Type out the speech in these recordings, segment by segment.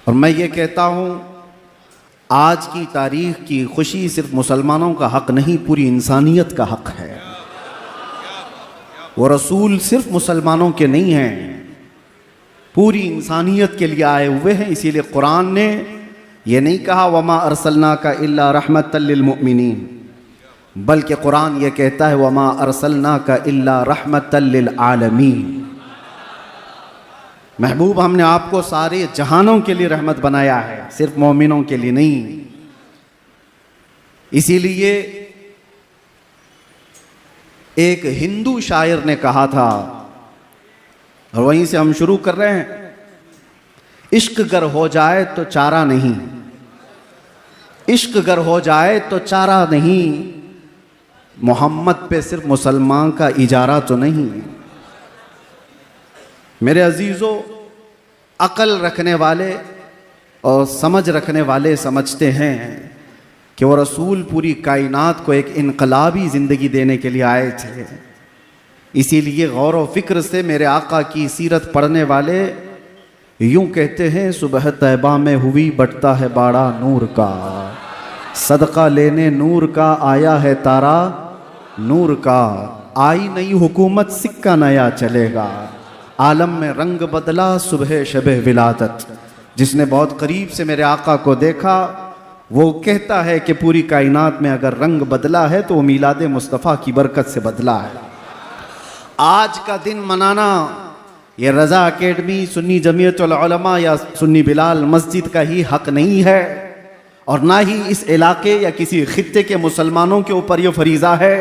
और मैं ये कहता हूँ, आज की तारीख की खुशी सिर्फ मुसलमानों का हक नहीं, पूरी इंसानियत का हक है। वो रसूल सिर्फ मुसलमानों के नहीं हैं, पूरी इंसानियत के लिए आए हुए हैं। इसीलिए कुरान ने ये नहीं कहा वमा अरसलनाका इल्ला रहमतल लिल मुमिनीन, बल्कि कुरान ये कहता है वमा अरसलनाका इल्ला रहमतल लिल आलमीन। महबूब, हमने आपको सारे जहानों के लिए रहमत बनाया है, सिर्फ मोमिनों के लिए नहीं। इसीलिए एक हिंदू शायर ने कहा था, और वहीं से हम शुरू कर रहे हैं, इश्क गर हो जाए तो चारा नहीं, इश्क गर हो जाए तो चारा नहीं, मोहम्मद पे सिर्फ मुसलमान का इजारा तो नहीं। मेरे अजीज़ों, अकल रखने वाले और समझ रखने वाले समझते हैं कि वो रसूल पूरी कायनात को एक इनकलाबी ज़िंदगी देने के लिए आए थे। इसीलिए गौर व फिक्र से मेरे आका की सीरत पढ़ने वाले यूं कहते हैं, सुबह तैबा में हुई बटता है बाड़ा नूर का, सदका लेने नूर का आया है तारा नूर का, आई नई हुकूमत सिक्का नया चलेगा, आलम में रंग बदला सुबह शबे विलादत। जिसने बहुत करीब से मेरे आका को देखा वो कहता है कि पूरी कायनात में अगर रंग बदला है तो वो मीलाद मुस्तफ़ा की बरकत से बदला है। आज का दिन मनाना ये रज़ा अकेडमी, सुन्नी जमीयतुल उलमा या सुन्नी बिलाल मस्जिद का ही हक नहीं है, और ना ही इस इलाके या किसी खित्ते के मुसलमानों के ऊपर ये फरीज़ा है,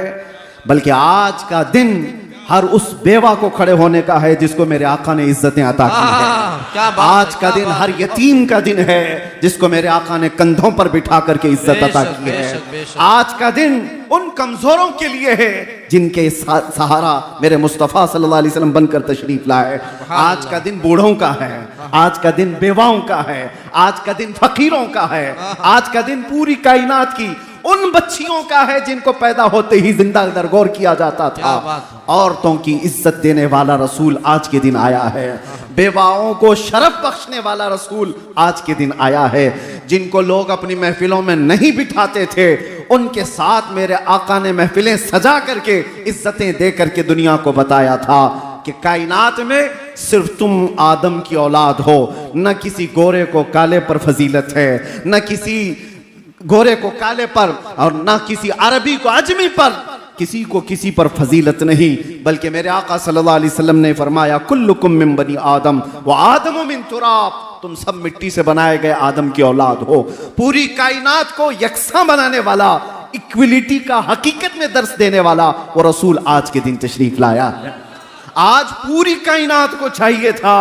बल्कि आज का दिन हर उस बेवा को खड़े होने का है जिसको मेरे आका ने इज्जतें अता की है। आज का दिन हर यतीम का दिन है जिसको मेरे आका ने कंधों पर बिठा करके इज्जत अता की है। आज का दिन उन कमजोरों के लिए है जिनके सहारा मेरे मुस्तफ़ा सल्लल्लाहु अलैहि वसल्लम बनकर तशरीफ लाए। आज का दिन बूढ़ों का है, आज का दिन बेवाओं का है, आज का दिन फकीरों का है, आज का दिन पूरी कायनात की उन बच्चियों का है जिनको पैदा होते ही जिंदा दरगोर किया जाता था। औरतों की इज्जत देने वाला रसूल आज के दिन आया है, बेवाओं को शरफ बख्शने वाला रसूल आज के दिन आया है। जिनको लोग अपनी महफिलों में नहीं बिठाते थे उनके साथ मेरे आका ने महफिलें सजा करके इज्जतें दे करके दुनिया को बताया था कि कायनात में सिर्फ तुम आदम की औलाद हो, न किसी गोरे को काले पर फजीलत है, न किसी गोरे को काले पर और ना किसी अरबी को अजमी पर, किसी को किसी पर फजीलत नहीं, बल्कि मेरे आका सल्लल्लाहु अलैहि वसल्लम ने फरमाया कुल्लुकुम मिन बनी आदम व आदम मिन तुराब, तुम सब मिट्टी से बनाए गए आदम की औलाद हो। पूरी कायनात को यकसा बनाने वाला, इक्विलिटी का हकीकत में दर्स देने वाला वो रसूल आज के दिन तशरीफ लाया है। आज पूरी कायनात को चाहिए था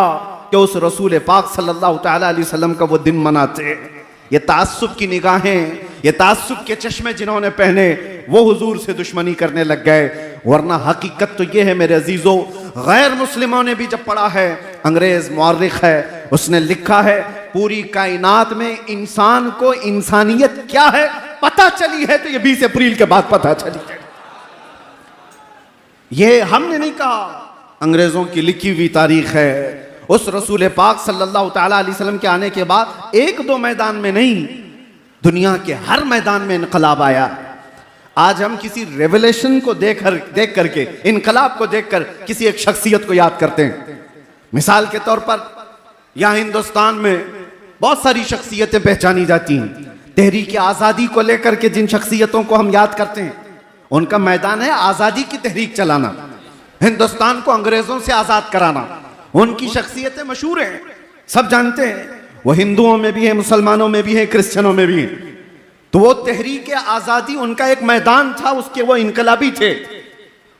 कि उस रसूल पाक सल्लल्लाहु तआला अलैहि वसल्लम का वो दिन मनाते। ये तासुब की निगाहें, ये तासुब के चश्मे जिन्होंने पहने वो हुजूर से दुश्मनी करने लग गए, वरना हकीकत तो ये है मेरे अजीजों, गैर मुस्लिमों ने भी जब पढ़ा है, अंग्रेज मुअर्रिख है उसने लिखा है पूरी कायनात में इंसान को इंसानियत क्या है पता चली है तो ये 20 अप्रैल के बाद पता चली है। ये हमने नहीं कहा, अंग्रेजों की लिखी हुई तारीख है। उस रसूल पाक सल्लल्लाहु तआला अलैहि वसल्लम के आने के बाद एक दो मैदान में नहीं, दुनिया के हर मैदान में इनकलाब आया। आज हम किसी रेवोल्यूशन को देख करके, इनकलाब को देखकर किसी एक शख्सियत को याद करते हैं। मिसाल के तौर पर यहाँ हिंदुस्तान में बहुत सारी शख्सियतें पहचानी जाती हैं। तहरीक आज़ादी को लेकर के जिन शख्सियतों को हम याद करते हैं उनका मैदान है आज़ादी की तहरीक चलाना, हिंदुस्तान को अंग्रेजों से आज़ाद कराना। उनकी शख्सियतें मशहूर हैं, सब जानते हैं। वो हिंदुओं में भी है, मुसलमानों में भी है, क्रिश्चियनों में भी है। तो वो तहरीक आज़ादी उनका एक मैदान था, उसके वो इनकलाबी थे।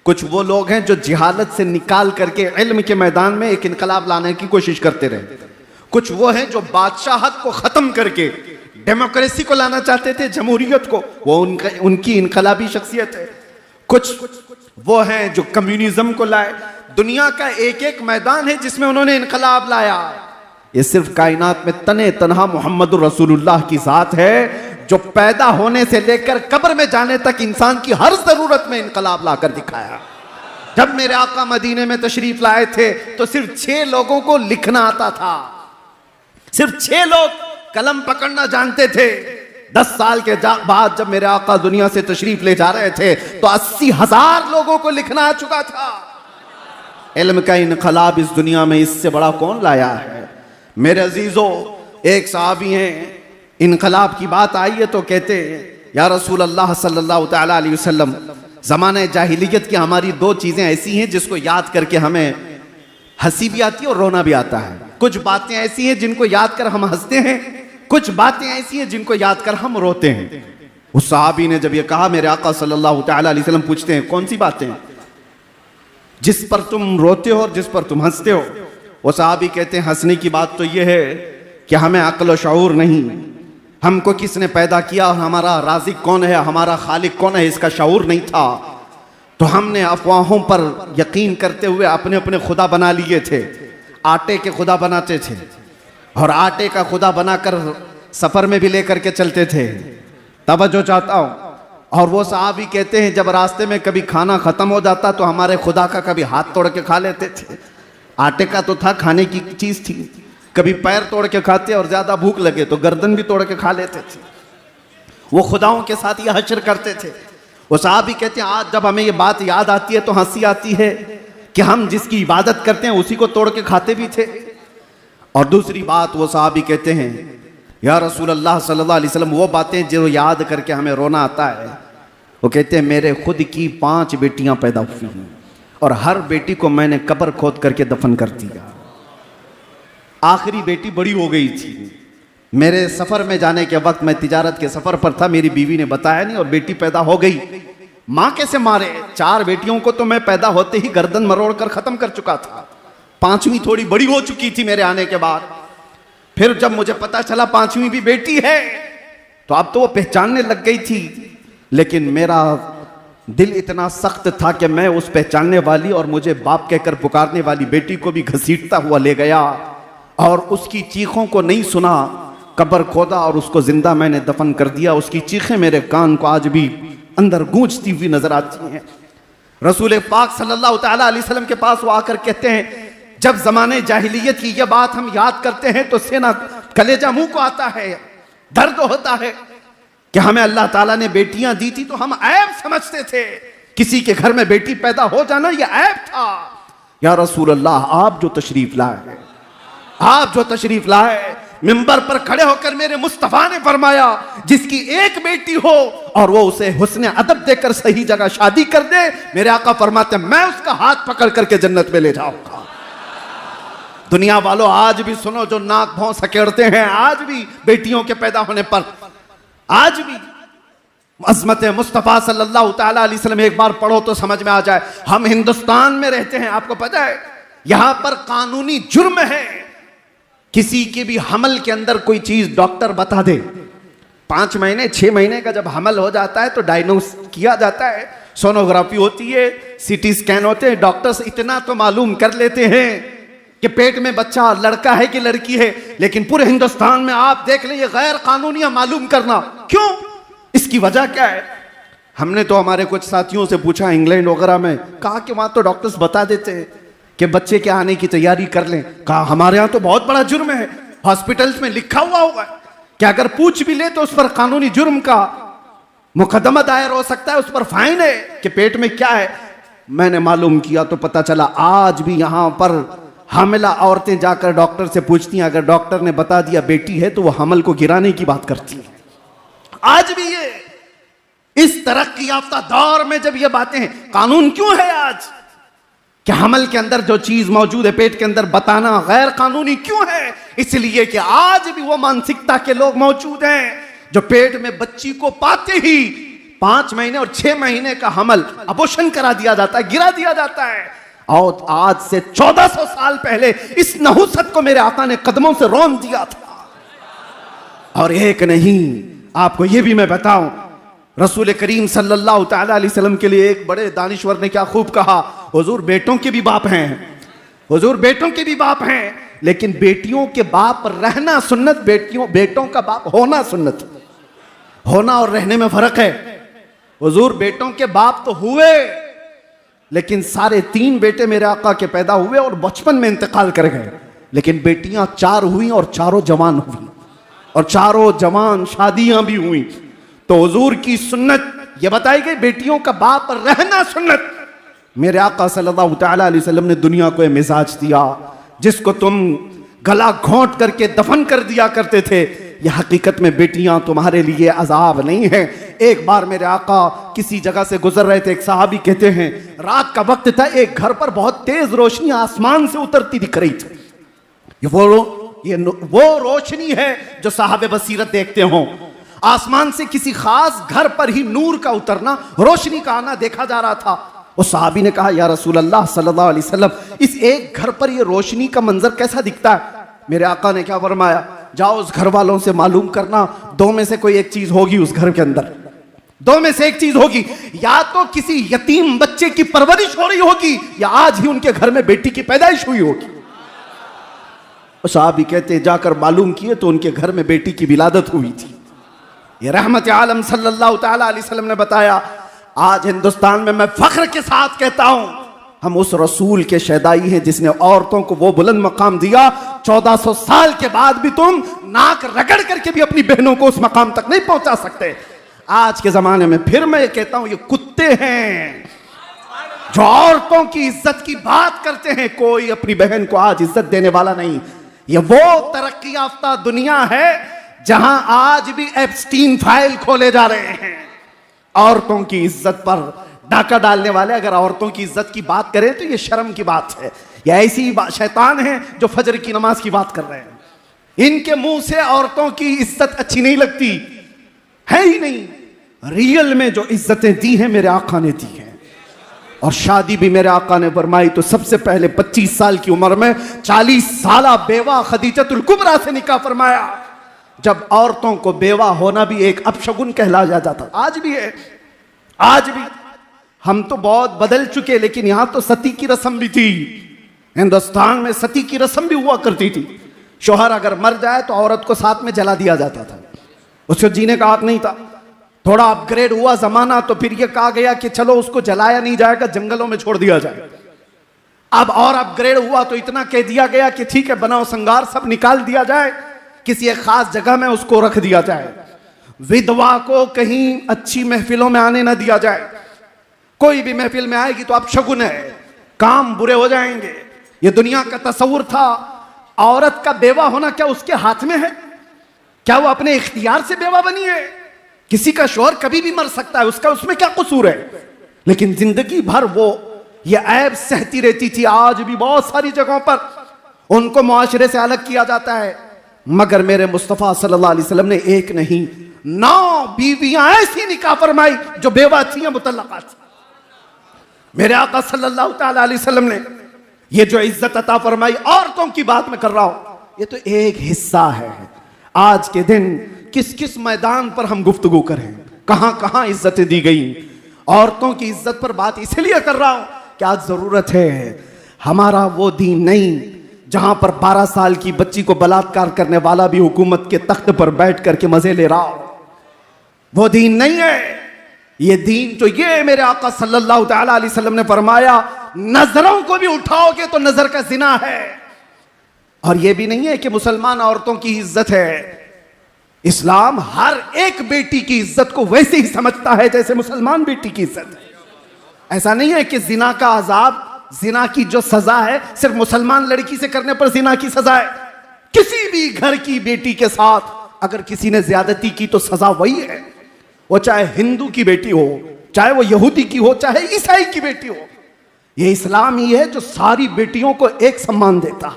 कुछ वो लोग हैं जो जिहालत से निकाल करके इल्म के मैदान में एक इनकलाब लाने की कोशिश करते रहे। कुछ वो हैं जो बादशाहत को ख़त्म करके डेमोक्रेसी को लाना चाहते थे, जमहूरियत को, वो उनकी इनकलाबी शख्सियत है। कुछ वो हैं जो कम्युनिज्म को लाए। दुनिया का एक एक मैदान है जिसमें उन्होंने इनकलाब लाया। ये सिर्फ कायनात में तने तनहा मोहम्मद रसूलुल्लाह की जात है जो पैदा होने से लेकर कब्र में जाने तक इंसान की हर जरूरत में इनकलाब लाकर दिखाया। जब मेरे आका मदीने में तशरीफ लाए थे तो सिर्फ 6 लोगों को लिखना आता था। सिर्फ 6 लोग कलम पकड़ना जानते थे। 10 साल के बाद जब मेरे आका दुनिया से तशरीफ ले जा रहे थे तो 80,000 लोगों को लिखना आ चुका था। इल्म का इनकलाब इस दुनिया में इससे बड़ा कौन लाया है? मेरे अजीजों, एक सहाबी हैं, इनकलाब की बात आई है तो कहते हैं, या रसूल अल्लाह सल्लल्लाहु तआला अलैहि वसल्लम, ज़माने जाहिलियत की हमारी 2 चीज़ें ऐसी हैं जिसको याद करके हमें हंसी भी आती है और रोना भी आता है। कुछ बातें ऐसी हैं जिनको याद कर हम हंसते हैं, कुछ बातें ऐसी हैं जिनको याद कर हम रोते हैं। उस सहाबी ने जब ये कहा, मेरे आका सल्लल्लाहु तआला अलैहि वसल्लम पूछते हैं, कौन सी बातें जिस पर तुम रोते हो और जिस पर तुम हंसते हो? वो सहाबी कहते हैं, हंसने की बात तो ये है कि हमें अक्ल शऊर नहीं, हमको किसने पैदा किया और हमारा राज़िक कौन है, हमारा खालिक कौन है, इसका शऊर नहीं था। तो हमने अफवाहों पर यकीन करते हुए अपने अपने खुदा बना लिए थे। आटे के खुदा बनाते थे और आटे का खुदा बनाकर सफर में भी लेकर के चलते थे। तवज्जो चाहता हूं। और वो साहबी कहते हैं, जब रास्ते में कभी खाना खत्म हो जाता तो हमारे खुदा का कभी हाथ तोड़ के खा लेते थे। आटे का तो था, खाने की चीज थी। कभी पैर तोड़ के खाते और ज्यादा भूख लगे तो गर्दन भी तोड़ के खा लेते थे। वो खुदाओं के साथ ये हश्र करते थे। वो साहबी कहते हैं, आज जब हमें ये बात याद आती है तो हंसी आती है कि हम जिसकी इबादत करते हैं उसी को तोड़ के खाते भी थे। और दूसरी बात वो साहबी कहते हैं, या रसूल अल्लाह सल्लल्लाहु अलैहि वसल्लम, वो बातें जो याद करके हमें रोना आता है। वो कहते हैं, मेरे खुद की 5 बेटियां पैदा हुई हैं और हर बेटी को मैंने कब्र खोद करके दफन कर दिया। आखिरी बेटी बड़ी हो गई थी। मेरे सफर में जाने के वक्त, मैं तिजारत के सफर पर था, मेरी बीवी ने बताया नहीं और बेटी पैदा हो गई। माँ कैसे मारे? 4 बेटियों को तो मैं पैदा होते ही गर्दन मरोड़ कर खत्म कर चुका था। 5वीं थोड़ी बड़ी हो चुकी थी मेरे आने के बाद। फिर जब मुझे पता चला 5वीं भी बेटी है तो अब तो वो पहचानने लग गई थी। लेकिन मेरा दिल इतना सख्त था कि मैं उस पहचानने वाली और मुझे बाप कहकर पुकारने वाली बेटी को भी घसीटता हुआ ले गया और उसकी चीखों को नहीं सुना, कब्र खोदा और उसको जिंदा मैंने दफन कर दिया। उसकी चीखें मेरे कान को आज भी अंदर गूंजती हुई नजर आती हैं। रसूल पाक सल्लल्लाहु तआला अलैहि वसल्लम के पास वो आकर कहते हैं, जब जमाने जाहिलियत की ये बात हम याद करते हैं तो सेना कलेजा मुंह को आता है, दर्द होता है कि हमें अल्लाह ताला ने बेटियां दी थी तो हम ऐब समझते थे। किसी के घर में बेटी पैदा हो जाना ये ऐब था। या रसूल अल्लाह, आप जो तशरीफ लाए, आप जो तशरीफ लाए, मिंबर पर खड़े होकर मेरे मुस्तफा ने फरमाया, जिसकी एक बेटी हो और वो उसे हुस्न अदब देकर सही जगह शादी कर दे, मेरे आका फरमाते मैं उसका हाथ पकड़ करके जन्नत में ले जाऊंगा। दुनिया वालों, आज भी सुनो, जो नाक भौं सकेड़ते हैं, आज भी बेटियों के पैदा होने पर, आज भी अज़मत मुस्तफ़ा सल्लल्लाहु तआला अलैहि वसल्लम एक बार पढ़ो तो समझ में आ जाए। हम हिंदुस्तान में रहते हैं, आपको पता है यहां पर कानूनी जुर्म है किसी के भी हमल के अंदर कोई चीज डॉक्टर बता दे। 5 महीने 6 महीने का जब हमल हो जाता है तो डायग्नोस किया जाता है, सोनोग्राफी होती है, सीटी स्कैन होते हैं। डॉक्टर्स इतना तो मालूम कर लेते हैं कि पेट में बच्चा लड़का है कि लड़की है, लेकिन पूरे हिंदुस्तान में आप देख लें ये गैर कानूनी मालूम करना। क्यों? इसकी वजह क्या है? हमने तो हमारे कुछ साथियों से पूछा इंग्लैंड वगैरह में, कहा कि वहां तो डॉक्टर्स बता देते हैं कि बच्चे के आने की तैयारी कर लें। कहा हमारे यहाँ तो बहुत बड़ा जुर्म है, हॉस्पिटल्स में लिखा हुआ होगा कि अगर पूछ भी ले तो उस पर कानूनी जुर्म का मुकदमा दायर हो सकता है, उस पर फाइन है कि पेट में क्या है। मैंने मालूम किया तो पता चला आज भी यहां पर हामिला औरतें जाकर डॉक्टर से पूछती हैं, अगर डॉक्टर ने बता दिया बेटी है तो वो हमल को गिराने की बात करती है। आज भी ये इस तरक्की याफ्ता दौर में जब ये बातें हैं, कानून क्यों है आज कि हमल के अंदर जो चीज मौजूद है पेट के अंदर बताना गैर कानूनी क्यों है? इसलिए कि आज भी वो मानसिकता के लोग मौजूद हैं जो पेट में बच्ची को पाते ही 5 महीने और 6 महीने का हमल अबॉर्शन करा दिया जाता है, गिरा दिया जाता है। और आज से 1400 साल पहले इस नहुसत को मेरे आका ने कदमों से रौंद दिया था। और एक नहीं, आपको यह भी मैं बताऊं, रसूल करीम सल्लल्लाहु तआला अलैहि वसल्लम के लिए एक बड़े दानिश्वर ने क्या खूब कहा, हुजूर बेटों के भी बाप हैं, हुजूर बेटों के भी बाप हैं, लेकिन बेटियों के बाप रहना सुन्नत, बेटों का बाप होना सुन्नत। होना और रहने में फर्क है। हुजूर बेटों के बाप तो हुए, लेकिन सारे 3 बेटे मेरे आका के पैदा हुए और बचपन में इंतकाल कर गए। लेकिन बेटियां 4 हुई और चारों जवान हुई, और चारों जवान शादियां भी हुई। तो हुजूर की सुन्नत यह बताई गई, बेटियों का बाप रहना सुन्नत। मेरे आका सल्लल्लाहु तआला अलैहि वसल्लम ने दुनिया को यह मिजाज दिया जिसको तुम गला घोंट करके दफन कर दिया करते थे। यह हकीकत में बेटियां तुम्हारे लिए अजाब नहीं है। एक बार मेरे आका किसी जगह से गुजर रहे थे, एक सहाबी कहते हैं रात का वक्त था, एक घर पर बहुत तेज रोशनी आसमान से उतरती दिख रही थी। वो रोशनी है जो साहब बसीरत देखते हो। आसमान से किसी खास घर पर ही नूर का उतरना, रोशनी का आना देखा जा रहा था। उस सहाबी ने कहा, या रसूल अल्लाह सल्लल्लाहु अलैहि वसल्लम, इस एक घर पर ये रोशनी का मंजर कैसा दिखता है? मेरे आका ने क्या फरमाया, जाओ उस घर वालों से मालूम करना, दो में से कोई एक चीज होगी उस घर के अंदर, दो में से एक चीज होगी, या तो किसी यतीम बच्चे की परवरिश हो रही होगी, या आज ही उनके घर में बेटी की पैदाइश हुई होगी। साहबी कहते जाकर मालूम किए तो उनके घर में बेटी की विलादत हुई थी। ये रहमत आलम सल्लल्लाहु तआला अलैहि वसल्लम ने बताया। आज हिंदुस्तान में मैं फख्र के साथ कहता हूं, हम उस रसूल के शहदाई हैं जिसने औरतों को वो बुलंद मकाम दिया। 1400 साल के बाद भी तुम नाक रगड़ करके भी अपनी बहनों को उस मकाम तक नहीं पहुंचा सकते। आज के जमाने में फिर मैं ये कहता हूं, ये कुत्ते हैं जो औरतों की इज्जत की बात करते हैं। कोई अपनी बहन को आज इज्जत देने वाला नहीं। ये वो तरक्की याफ्ता दुनिया है जहां आज भी एप्स्टीन फाइल खोले जा रहे हैं। औरतों की इज्जत पर डाका डालने वाले अगर औरतों की इज्जत की बात करें तो ये शर्म की बात है। ये ऐसी शैतान है जो फजर की नमाज की बात कर रहे हैं। इनके मुंह से औरतों की इज्जत अच्छी नहीं लगती है ही नहीं। रियल में जो इज्जतें दी हैं मेरे आका ने दी हैं, और शादी भी मेरे आका ने फरमाई तो सबसे पहले 25 साल की उम्र में 40 साला बेवा खदीजतुल कुबरा से निकाह फरमाया, जब औरतों को बेवा होना भी एक अपशगुन कहलाया जाता। आज भी है, आज भी। हम तो बहुत बदल चुके, लेकिन यहां तो सती की रस्म भी थी। हिंदुस्तान में सती की रस्म भी हुआ करती थी। शौहर अगर मर जाए तो औरत को साथ में जला दिया जाता था, उसको जीने का हक नहीं था। थोड़ा अपग्रेड हुआ जमाना तो फिर यह कहा गया कि चलो उसको जलाया नहीं जाएगा, जंगलों में छोड़ दिया जाए। अब और अपग्रेड हुआ तो इतना कह दिया गया कि ठीक है, बनाओ संगार, सब निकाल दिया जाए, किसी एक खास जगह में उसको रख दिया जाए। विधवा को कहीं अच्छी महफिलों में आने ना दिया जाए। कोई भी महफिल में आएगी तो अपशगुन है, काम बुरे हो जाएंगे। ये दुनिया का तस्वुर था। औरत का बेवा होना क्या उसके हाथ में है? क्या वो अपने इख्तियार से बेवा बनी है? किसी का शौहर कभी भी मर सकता है, उसका उसमें क्या कसूर है? लेकिन जिंदगी भर वो ये ऐब सहती रहती थी। आज भी बहुत सारी जगहों पर उनको मुआशरे से अलग किया जाता है, मगर मेरे मुस्तफ़ा सल्लल्लाहु अलैहि वसल्लम ने एक नहीं 9 बीवियां ऐसी निकाह फरमाई जो बेवा थी या मुतल्लका थी। मेरे आका सल्लल्लाहु तआला अलैहि वसल्लम ने ये जो इज्जत अता फरमाई, औरतों की बात में कर रहा हूं, ये तो एक हिस्सा है। आज के दिन किस किस मैदान पर हम गुफ्तगू करें, कहां कहां इज्जतें दी गई। औरतों की इज्जत पर बात इसलिए कर रहा हूं कि आज जरूरत है। हमारा वो दीन नहीं जहां पर 12 साल की बच्ची को बलात्कार करने वाला भी हुकूमत के तख्त पर बैठ करके मजे ले रहा हो। वो दीन नहीं है। ये दीन तो ये मेरे आका सल्लल्लाहु तआला अलैहि वसल्लम ने फरमाया, नजरों को भी उठाओगे तो नजर का जिना है। और ये भी नहीं है कि मुसलमान औरतों की इज्जत है। इस्लाम हर एक बेटी की इज्जत को वैसे ही समझता है जैसे मुसलमान बेटी की इज्जत है। ऐसा नहीं है कि जिना का अजाब, जिना की जो सजा है सिर्फ मुसलमान लड़की से करने पर जिना की सजा है। किसी भी घर की बेटी के साथ अगर किसी ने ज्यादती की तो सजा वही है। वो चाहे हिंदू की बेटी हो, चाहे वो यहूदी की हो, चाहे ईसाई की बेटी हो। ये इस्लाम ही है जो सारी बेटियों को एक सम्मान देता।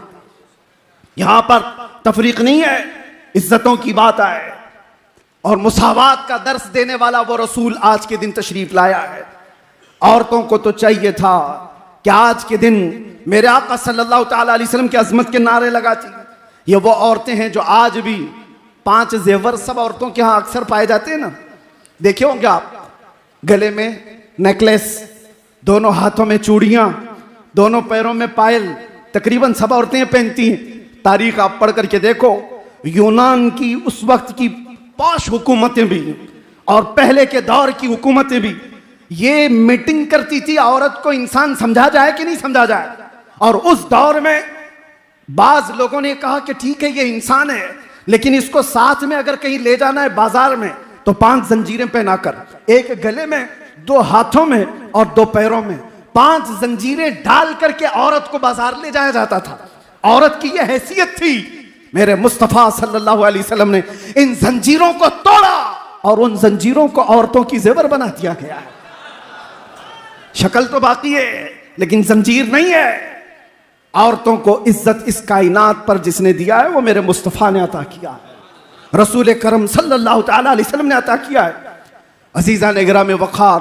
यहां पर तफरीक नहीं है, इज्जतों की बात आए और मुसावात का दर्स देने वाला वो रसूल आज के दिन तशरीफ लाया है। औरतों को तो चाहिए था कि आज के दिन मेरे आका सल्लल्लाहु तआला अलैहि वसल्लम की अजमत के नारे लगाती। ये वो औरतें हैं जो आज भी 5 जेवर सब औरतों के यहां अक्सर पाए जाते हैं ना, देखे होंगे आप, गले में नेकलेस, दोनों हाथों में चूड़ियां, दोनों पैरों में पायल, तकरीबन सब औरतें पहनती हैं। तारीख आप पढ़ करके देखो, यूनान की उस वक्त की पॉश हुकूमतें भी और पहले के दौर की हुकूमतें भी ये मीटिंग करती थी औरत को इंसान समझा जाए कि नहीं समझा जाए। और उस दौर में बाज लोगों ने कहा कि ठीक है ये इंसान है, लेकिन इसको साथ में अगर कहीं ले जाना है बाजार में तो 5 जंजीरें पहनाकर, एक गले में, 2 हाथों में और 2 पैरों में 5 जंजीरें डाल करके औरत को बाजार ले जाया जाता था। औरत की यह हैसियत थी। मेरे मुस्तफा सल्लल्लाहु अलैहि वसल्लम ने इन जंजीरों को तोड़ा और उन जंजीरों को औरतों की जेवर बना दिया गया है। शक्ल तो बाकी है लेकिन जंजीर नहीं है। औरतों को इज्जत इस कायनात पर जिसने दिया है वो मेरे मुस्तफा ने अता किया है, रसूल करम सल्लल्लाहु ताला अलैहि वसल्लम ने अता किया है। अजीजा निगराम वक़ार,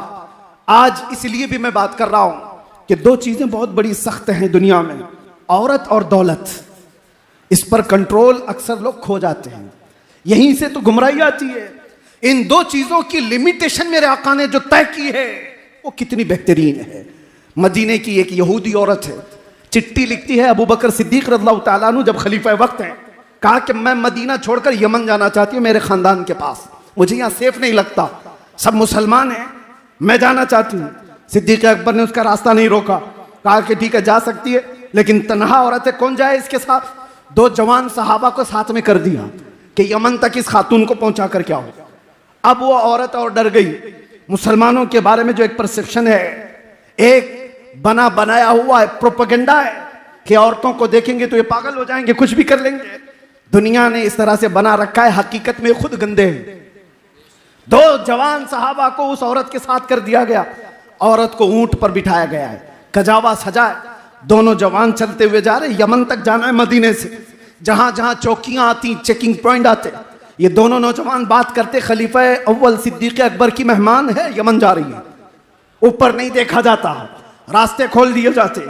आज इसलिए भी मैं बात कर रहा हूं कि 2 चीजें बहुत बड़ी सख्त हैं दुनिया में, औरत और दौलत। इस पर कंट्रोल अक्सर लोग खो जाते हैं, यहीं से तो गुमराही आती है। इन 2 चीजों की लिमिटेशन मेरे आका ने जो तय की है वो कितनी बेहतरीन है। मदीने की एक यहूदी औरत है, चिट्ठी लिखती है अबू बकर सिद्दीक रज़ियल्लाहु ताला अन्हु जब खलीफा वक्त हैं, कहा कि मैं मदीना छोड़कर यमन जाना चाहती हूँ मेरे खानदान के पास, मुझे यहाँ सेफ नहीं लगता, सब मुसलमान हैं, मैं जाना चाहती हूँ। सिद्दीक अकबर ने उसका रास्ता नहीं रोका, कहा कि ठीक है जा सकती है, लेकिन तन्हा औरत है, कौन जाए इसके साथ। 2 जवान सहाबा को साथ में कर दिया कि यमन तक इस खातून को पहुंचा कर क्या हो। अब वो औरत और डर गई। मुसलमानों के बारे में जो एक परसेप्शन है, एक बना बनाया हुआ है, प्रोपेगेंडा है कि औरतों को देखेंगे तो ये पागल हो जाएंगे, कुछ भी कर लेंगे। दुनिया ने इस तरह से बना रखा है, हकीकत में खुद गंदे हैं। 2 जवान सहाबा को उस औरत के साथ कर दिया गया। औरत को ऊंट पर बिठाया गया है, कजावा सजा है, दोनों जवान चलते हुए जा रहे। यमन तक जाना है मदीने से, जहां जहां चौकियां आती, चेकिंग पॉइंट आते, ये दोनों नौजवान बात करते, खलीफा अव्वल सिद्दीक अकबर की मेहमान है, यमन जा रही है, ऊपर नहीं देखा जाता, रास्ते खोल दिए जाते।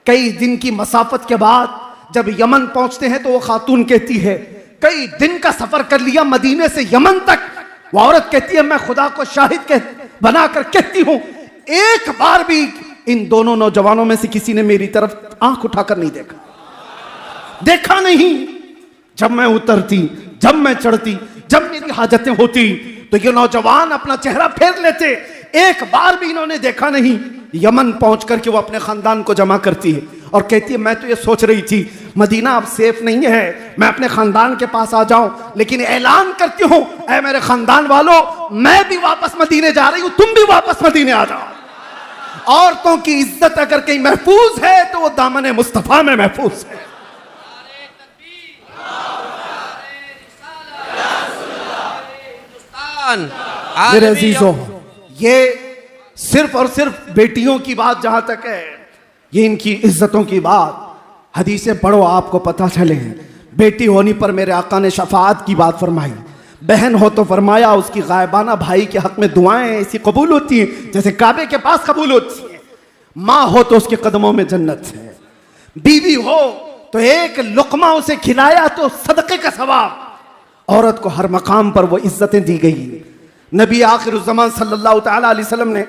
कई दिन की मसाफत के बाद जब यमन पहुंचते हैं तो वो खातून कहती है कई दिन का सफर कर लिया मदीने से यमन तक। वो औरत कहती है मैं खुदा को शाहिद बनाकर कहती हूं एक बार भी इन दोनों नौजवानों में से किसी ने मेरी तरफ आंख उठाकर नहीं देखा नहीं। जब मैं उतरती, जब मैं चढ़ती, जब मेरी हाजतें होती तो ये नौजवान अपना चेहरा फेर लेते, एक बार भी इन्होंने देखा नहीं। यमन पहुंच करके वो अपने खानदान को जमा करती है और कहती है मैं तो ये सोच रही थी मदीना अब सेफ नहीं है, मैं अपने खानदान के पास आ जाऊं, लेकिन ऐलान करती हूं ऐ मेरे खानदान वालों, मैं भी वापस मदीने जा रही हूं, तुम भी वापस मदीने आ जाओ। औरतों की इज्जत अगर कहीं महफूज है तो वो दामन मुस्तफा में महफूज है। मेरे अजीजों, ये सिर्फ और सिर्फ बेटियों की बात जहां तक है, ये इनकी इज्जतों की बात, हदीसें पढ़ो आपको पता चले। बेटी होने पर मेरे आका ने शफाअत की बात फरमाई, बहन हो तो फरमाया उसकी गायबाना भाई के हक में दुआएं ऐसी कबूल होती हैं जैसे काबे के पास कबूल होती है। माँ हो तो उसके कदमों में जन्नत है, बीवी हो तो एक लुकमा उसे खिलाया तो सदक़े का सवाब। औरत को हर मकाम पर वो इज्जतें दी गई। नबी आखिर ज़मान सल्लल्लाहु ताला अलैहि वसल्लम ने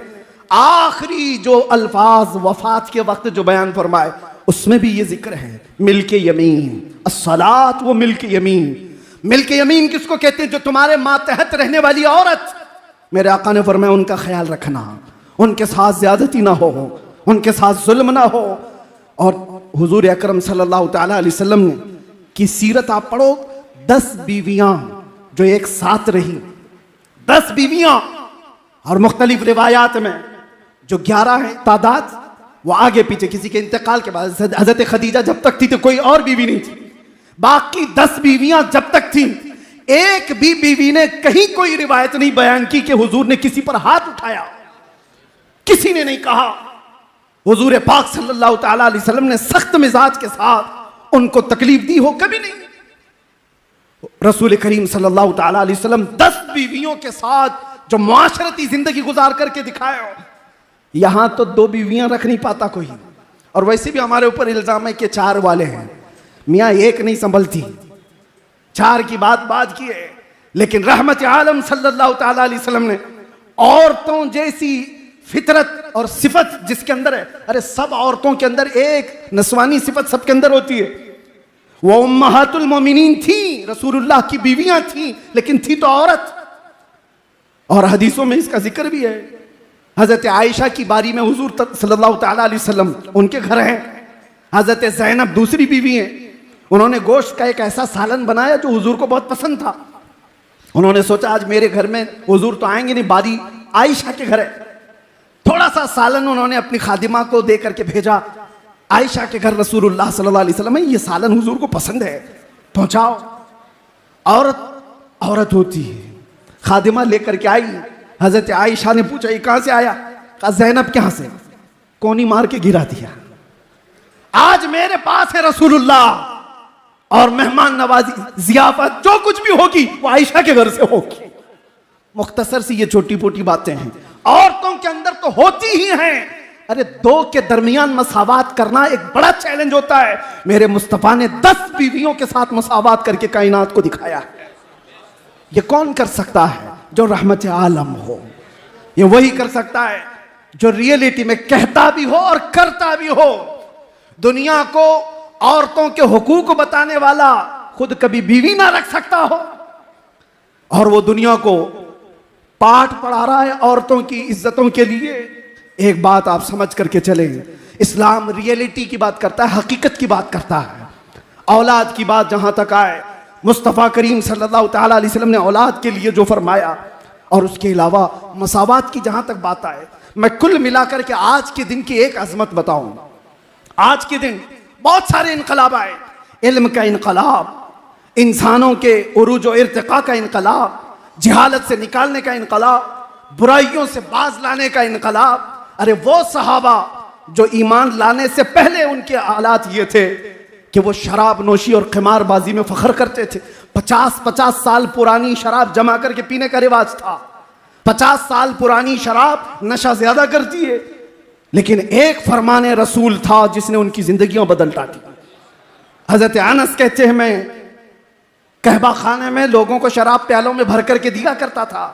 आखिरी जो अल्फाज वफात के वक्त जो बयान फरमाए उसमें भी ये जिक्र है, मिल्क यमीन अस्सलात, वो मिल्क यमीन। मिल्क यमीन किसको कहते हैं? जो तुम्हारे मातहत रहने वाली औरत। मेरे आका ने फरमाया उनका ख्याल रखना, उनके साथ ज्यादती ना हो, उनके साथ जुल्म ना हो। और हुजूर अकरम सल्लल्लाहु ताला अलैहि वसल्लम की सीरत आप पढ़ो, 10 बीवियां जो एक साथ रही, 10 बीवियां, और मुख्तलिफ रिवायात में जो 11 है तादाद, वो आगे पीछे किसी के इंतकाल के बाद, हजरत खदीजा जब तक थी तो कोई और बीवी नहीं थी, बाकी 10 बीवियां जब तक थी, एक भी बीवी ने कहीं कोई रिवायत नहीं बयान की कि हुजूर ने किसी पर हाथ उठाया, किसी ने नहीं कहा। हुजूर पाक सल्लल्लाहु ताला अलैहि वसल्लम ने सख्त मिजाज के साथ उनको तकलीफ दी हो कभी नहीं। रसूल करीम सल्लल्लाहु ताला अलैहि वसल्लम 10 बीवियों के साथ जो मुआशरती जिंदगी गुजार करके दिखाए हो, यहां तो 2 बीवियां रख नहीं पाता कोई। और वैसे भी हमारे ऊपर इल्जाम है कि 4 वाले हैं, मियाँ एक नहीं संभलती, 4 की बात की है। लेकिन रहमत आलम सल्लल्लाहु ताला अलैहि वसल्लम ने औरतों जैसी फितरत और सिफत जिसके अंदर है, अरे सब औरतों के अंदर एक नस्वानी सिफत सबके अंदर होती है। वो उम्महातुल मोमिनीन थी, रसूलुल्लाह की बीवियां थी, लेकिन थी तो औरत। और हदीसों में इसका जिक्र भी है। हजरत आयशा की बारी में हुजूर सल्लल्लाहु ताला अलैहि वसल्लम उनके घर हैं, हजरत ज़ैनब दूसरी बीवी हैं, उन्होंने गोश्त का एक ऐसा सालन बनाया जो हुजूर को बहुत पसंद था। उन्होंने सोचा आज मेरे घर में हुजूर तो आएंगे नहीं, बारी आयशा के घर है। थोड़ा सा सालन उन्होंने अपनी खादिमा को दे करके भेजा, आयशा के घर रसूलुल्लाह सल्लल्लाहु अलैहि वसल्लम, ये सालन हुजूर को पसंद है, पहुंचाओ। औरत होती है, खादिमा लेकर के आई। हजरत आयशा ने पूछा ये कहां से आया? कहा ज़ैनब के यहां से, कोनी मार के गिरा दिया। आज मेरे पास है रसूलुल्लाह और मेहमान नवाजी, जियाफत जो कुछ भी होगी वो आयशा के घर से होगी। मुख्तसर सी ये छोटी मोटी बातें हैं, औरतों के अंदर तो होती ही हैं। अरे दो के दरमियान मसावात करना एक बड़ा चैलेंज होता है। मेरे मुस्तफा ने 10 बीवियों के साथ मसावात करके कायनात को दिखाया। ये कौन कर सकता है? जो रहमत आलम हो। ये वही कर सकता है जो रियलिटी में कहता भी हो और करता भी हो। दुनिया को औरतों के हुकूक बताने वाला खुद कभी बीवी ना रख सकता हो, और वो दुनिया को पाठ पढ़ा रहा है औरतों की इज्जतों के लिए। एक बात आप समझ करके चलें, इस्लाम रियलिटी की बात करता है, हकीकत की बात करता है। औलाद की बात जहां तक आए, मुस्तफ़ा करीम सल्लल्लाहु तआला अलैहि वसल्लम ने औलाद के लिए जो फरमाया, और उसके अलावा मसावात की जहां तक बात आए, मैं कुल मिलाकर के आज के दिन की एक अजमत बताऊं। आज के दिन बहुत सारे इनकलाब आए, इल्म का इनकलाब, इंसानों के उरूज और इर्तिका का इनकलाब, जहालत से निकालने का इनकलाब, बुराइयों से बाज लाने का इनकलाब। अरे वो सहाबा जो ईमान लाने से पहले उनके हालात ये थे कि वो शराब नोशी और ख़िमारबाजी में फख्र करते थे। 50-50 साल पुरानी शराब जमा करके पीने का रिवाज था। 50 साल पुरानी शराब नशा ज्यादा करती है, लेकिन एक फरमाने रसूल था जिसने उनकी जिंदगियां बदल डाली। हजरत अनस कहते हैं, मैं कहबा खाने में लोगों को शराब प्यालों में भर करके दिया करता था।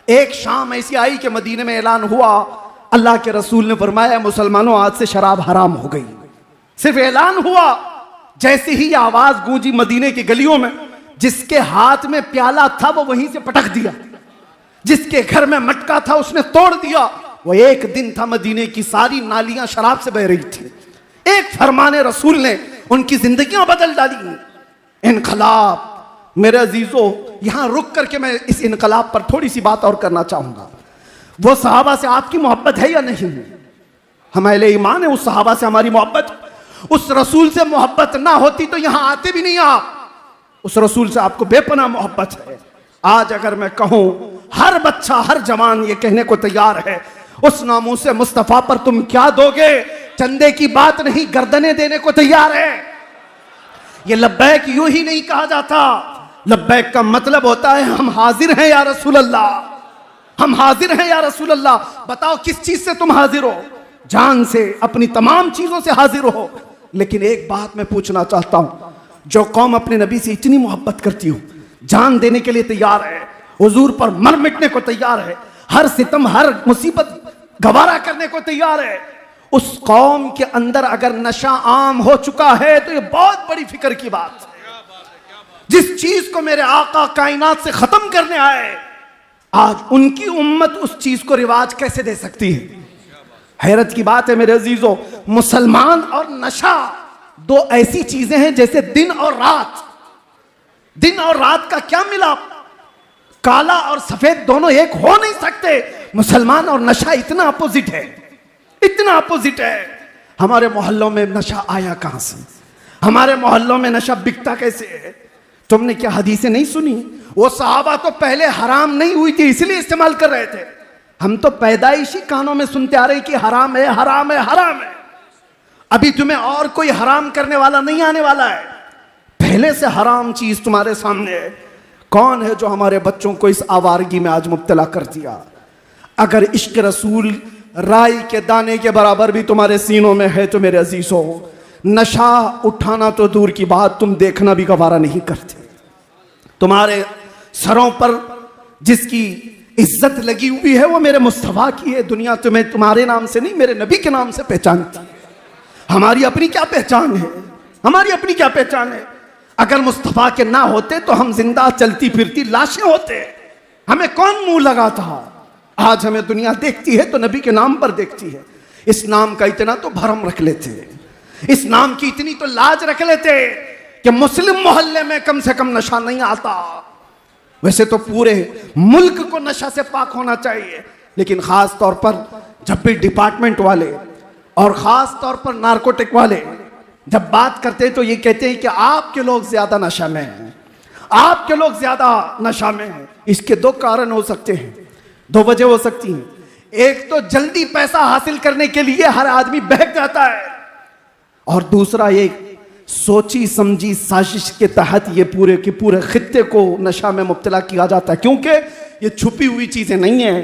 एक शाम ऐसी आई कि मदीने में ऐलान हुआ, अल्लाह के रसूल ने फरमाया मुसलमानों आज से शराब हराम हो गई। सिर्फ ऐलान हुआ, जैसे ही आवाज गूंजी मदीने की गलियों में, जिसके हाथ में प्याला था वो वहीं से पटक दिया, जिसके घर में मटका था उसने तोड़ दिया। वो एक दिन था मदीने की सारी नालियां शराब से बह रही थी। एक फरमाने रसूल ने उनकी जिंदगियां बदल डाली। इनकलाब, मेरे अजीजों, यहां रुक करके मैं इस इनकलाब पर थोड़ी सी बात और करना चाहूंगा। वो सहाबा से आपकी मोहब्बत है या नहीं? हम अहले ईमान है, उस सहाबा से हमारी मोहब्बत, उस रसूल से मोहब्बत ना होती तो यहां आते भी नहीं आप। उस रसूल से आपको बेपनाह मोहब्बत है। आज अगर मैं कहूं, हर बच्चा हर जवान ये कहने को तैयार है, उस नामूसे मुस्तफा पर तुम क्या दोगे? चंदे की बात नहीं, गर्दनें देने को तैयार है। ये लब्बैक यूं ही नहीं कहा जाता। लब्बैक का मतलब होता है हम हाजिर हैं या रसूल अल्लाह, हम हाजिर हैं या रसूल अल्लाह। बताओ किस चीज से तुम हाजिर हो? जान से, अपनी तमाम चीजों से हाजिर हो। लेकिन एक बात मैं पूछना चाहता हूं, जो कौम अपने नबी से इतनी मोहब्बत करती हो, जान देने के लिए तैयार है, हुजूर पर मर मिटने को तैयार है, हर सितम हर मुसीबत गवारा करने को तैयार है, उस कौम के अंदर अगर नशा आम हो चुका है तो ये बहुत बड़ी फिक्र की बात है। जिस चीज को मेरे आका कायनात से खत्म करने आए, आज उनकी उम्मत उस चीज को रिवाज कैसे दे सकती है? हैरत की बात है मेरे अजीजों, मुसलमान और नशा दो ऐसी चीजें हैं जैसे दिन और रात। दिन और रात का क्या मिलाप? काला और सफेद दोनों एक हो नहीं सकते। मुसलमान और नशा इतना अपोजिट है, इतना अपोजिट है। हमारे मोहल्लों में नशा आया कहां से? हमारे मोहल्लों में नशा बिकता कैसे है? तुमने क्या हदीसें नहीं सुनी? वो सहाबा तो पहले हराम नहीं हुई थी इसलिए इस्तेमाल कर रहे थे। हम तो पैदाइशी कानों में सुनते आ रहे कि हराम है, हराम है, हराम है। अभी तुम्हें और कोई हराम करने वाला नहीं आने वाला है। पहले से हराम चीज तुम्हारे सामने है। कौन है जो हमारे बच्चों को इस आवारगी में आज मुब्तला कर दिया? अगर इश्क रसूल राई के दाने के बराबर भी तुम्हारे सीनों में है तो मेरे अजीजों, नशा उठाना तो दूर की बात, तुम देखना भी गवारा नहीं करते। तुम्हारे सरों पर जिसकी इज्जत लगी हुई है वो मेरे मुस्तफा की है। दुनिया तुम्हें तुम्हारे नाम से नहीं, मेरे नबी के नाम से पहचानती। हमारी अपनी क्या पहचान है? हमारी अपनी क्या पहचान है? अगर मुस्तफा के ना होते तो हम जिंदा चलती फिरती लाशें होते। हमें कौन मुंह लगाता? आज हमें दुनिया देखती है तो नबी के नाम पर देखती है। इस नाम का इतना तो भरम रख लेते, इस नाम की इतनी तो लाज रख लेते कि मुस्लिम मोहल्ले में कम से कम नशा नहीं आता। वैसे तो पूरे मुल्क को नशा से पाक होना चाहिए, लेकिन खास तौर पर जब भी डिपार्टमेंट वाले और खास तौर पर नारकोटिक वाले जब बात करते हैं तो ये कहते हैं कि आपके लोग ज्यादा नशा में हैं, आपके लोग ज्यादा नशा में हैं। इसके दो कारण हो सकते हैं, दो वजह हो सकती हैं। एक तो जल्दी पैसा हासिल करने के लिए हर आदमी बहक जाता है, और दूसरा एक सोची समझी साजिश के तहत ये पूरे के पूरे खित्ते को नशा में मुब्तला किया जाता है। क्योंकि ये छुपी हुई चीजें नहीं है,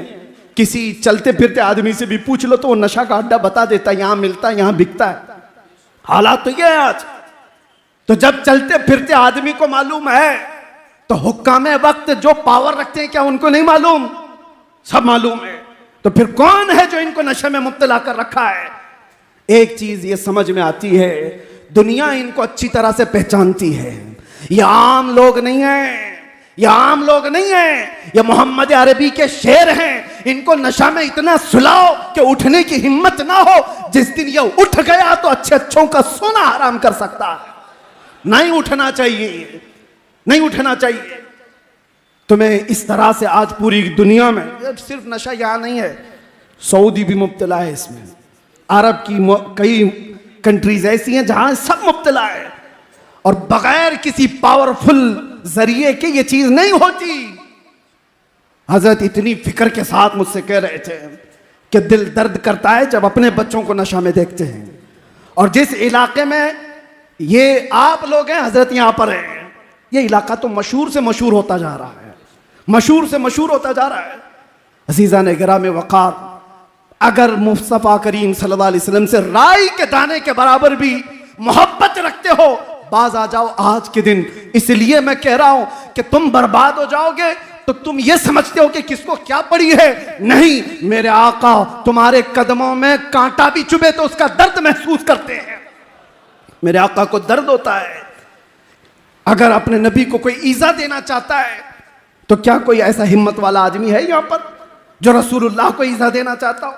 किसी चलते फिरते आदमी से भी पूछ लो तो वो नशा का अड्डा बता देता है, यहां मिलता है, यहां बिकता है। हालात तो ये है आज। तो जब चलते फिरते आदमी को मालूम है तो हुक्कामे वक्त जो पावर रखते हैं क्या उनको नहीं मालूम? सब मालूम है। तो फिर कौन है जो इनको नशे में मुब्तला कर रखा है? एक चीज ये समझ में आती है, दुनिया इनको अच्छी तरह से पहचानती है। ये आम लोग नहीं है, ये आम लोग नहीं है, ये मोहम्मद अरबी के शेर हैं। इनको नशा में इतना सुलाओ कि उठने की हिम्मत ना हो। जिस दिन ये उठ गया तो अच्छे अच्छों का सोना हराम कर सकता है। नहीं उठना चाहिए, नहीं उठना चाहिए। तुम्हें इस तरह से आज पूरी दुनिया में, सिर्फ नशा यहां नहीं है, सऊदी भी मुब्तला है इसमें, अरब की कई कंट्रीज ऐसी हैं जहां सब मुब्तला है, और बगैर किसी पावरफुल जरिए के ये चीज नहीं होती। हजरत इतनी फिक्र के साथ मुझसे कह रहे थे कि दिल दर्द करता है जब अपने बच्चों को नशा में देखते हैं। और जिस इलाके में ये आप लोग हैं, हजरत यहां पर हैं, ये इलाका तो मशहूर से मशहूर होता जा रहा है, मशहूर से मशहूर होता जा रहा है। अजीजा ने गिराम वक़ार, अगर मुस्तफ़ा करीम सल्लल्लाहु अलैहि वसल्लम से राई के दाने के बराबर भी मोहब्बत रखते हो, बाज आ जाओ आज के दिन। इसलिए मैं कह रहा हूं कि तुम बर्बाद हो जाओगे तो तुम ये समझते हो कि किसको क्या पड़ी है। नहीं, मेरे आका तुम्हारे कदमों में कांटा भी चुभे तो उसका दर्द महसूस करते हैं। मेरे आका को दर्द होता है। अगर अपने नबी को कोई ईजा देना चाहता है तो क्या कोई ऐसा हिम्मत वाला आदमी है यहां पर जो रसूलुल्लाह को ईजा देना चाहता हो,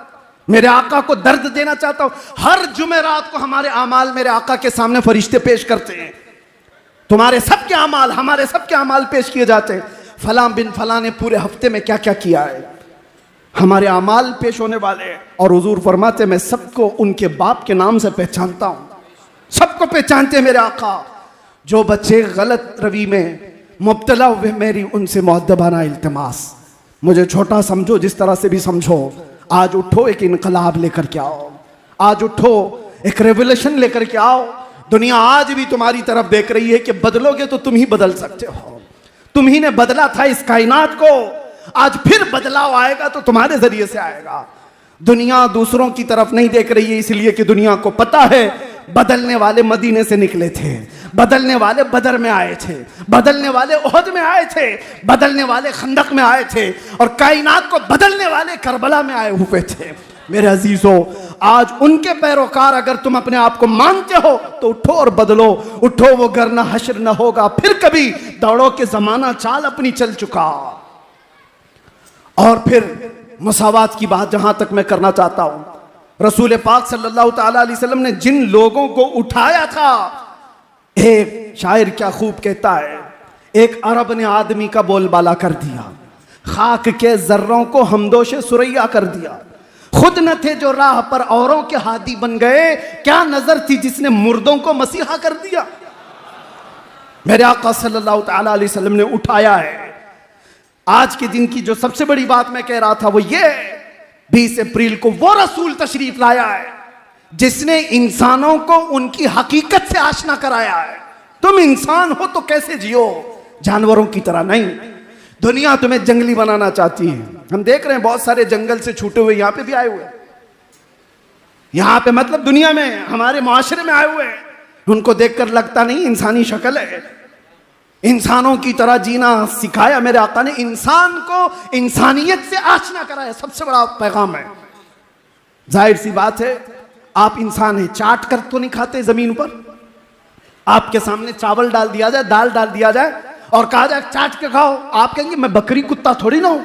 मेरे आका को दर्द देना चाहता हो? हर जुमेरात को हमारे आमाल मेरे आका के सामने फरिश्ते पेश करते हैं। तुम्हारे सबके आमाल, हमारे सबके आमाल पेश किए जाते हैं। फलां बिन फलां ने पूरे हफ्ते में क्या क्या किया है, हमारे आमाल पेश होने वाले हैं। और हुजूर फरमाते, मैं सबको उनके बाप के नाम से पहचानता हूं, सबको पहचानते हैं मेरे आका। जो बच्चे गलत रवि में मुब्तला हुए, मेरी उनसे मुअद्दबाना इल्तिमास, मुझे छोटा समझो, जिस तरह से भी समझो, आज उठो, एक इनकलाब लेकर के आओ, आज उठो, एक रेवोल्यूशन लेकर के आओ। दुनिया आज भी तुम्हारी तरफ देख रही है कि बदलोगे तो तुम ही बदल सकते हो। तुम ही ने बदला था इस कायनात को, आज फिर बदलाव आएगा तो तुम्हारे जरिए से आएगा। दुनिया दूसरों की तरफ नहीं देख रही है, इसलिए कि दुनिया को पता है बदलने वाले मदीने से निकले थे, बदलने वाले बदर में आए थे, बदलने वाले ओहद में आए थे, बदलने वाले खंदक में आए थे, और कायनात को बदलने वाले करबला में आए हुए थे। मेरे अजीजों, आज उनके पैरोकार अगर तुम अपने आप को मानते हो तो उठो और बदलो। उठो, वो गरना हश्र न होगा फिर कभी, दौड़ो के जमाना चाल अपनी चल चुका। और फिर मुसावात की बात जहां तक मैं करना चाहता हूं, रसूल पाक सल्लल्लाहु ताला अलैहि वसल्लम ने जिन लोगों को उठाया था, एक शायर क्या खूब कहता है, एक अरब ने आदमी का बोलबाला कर दिया, खाक के जर्रों को हमदोशे सुरैया कर दिया। खुद न थे जो राह पर औरों के हादी बन गए, क्या नजर थी जिसने मुर्दों को मसीहा कर दिया। मेरे आका सल्लल्लाहु ताला अलैहि वसल्लम ने उठाया है। आज के दिन की जो सबसे बड़ी बात मैं कह रहा था वो ये, 20 अप्रैल को वो रसूल तशरीफ लाया है जिसने इंसानों को उनकी हकीकत से आशना कराया है। तुम इंसान हो तो कैसे जियो, जानवरों की तरह नहीं। दुनिया तुम्हें जंगली बनाना चाहती है। हम देख रहे हैं बहुत सारे जंगल से छूटे हुए यहां पे भी आए हुए, यहां पे मतलब दुनिया में, हमारे मुआशरे में आए हुए हैं। उनको देखकर लगता नहीं इंसानी शक्ल है। इंसानों की तरह जीना सिखाया मेरे आका ने, इंसान को इंसानियत से आशना कराया। सबसे बड़ा पैगाम है। जाहिर सी बात है, आप इंसान हैं, चाट कर तो नहीं खाते जमीन पर। आपके सामने चावल डाल दिया जाए, दाल डाल दिया जाए और कहा जाए चाट के खाओ, आप कहेंगे मैं बकरी कुत्ता थोड़ी ना हूं,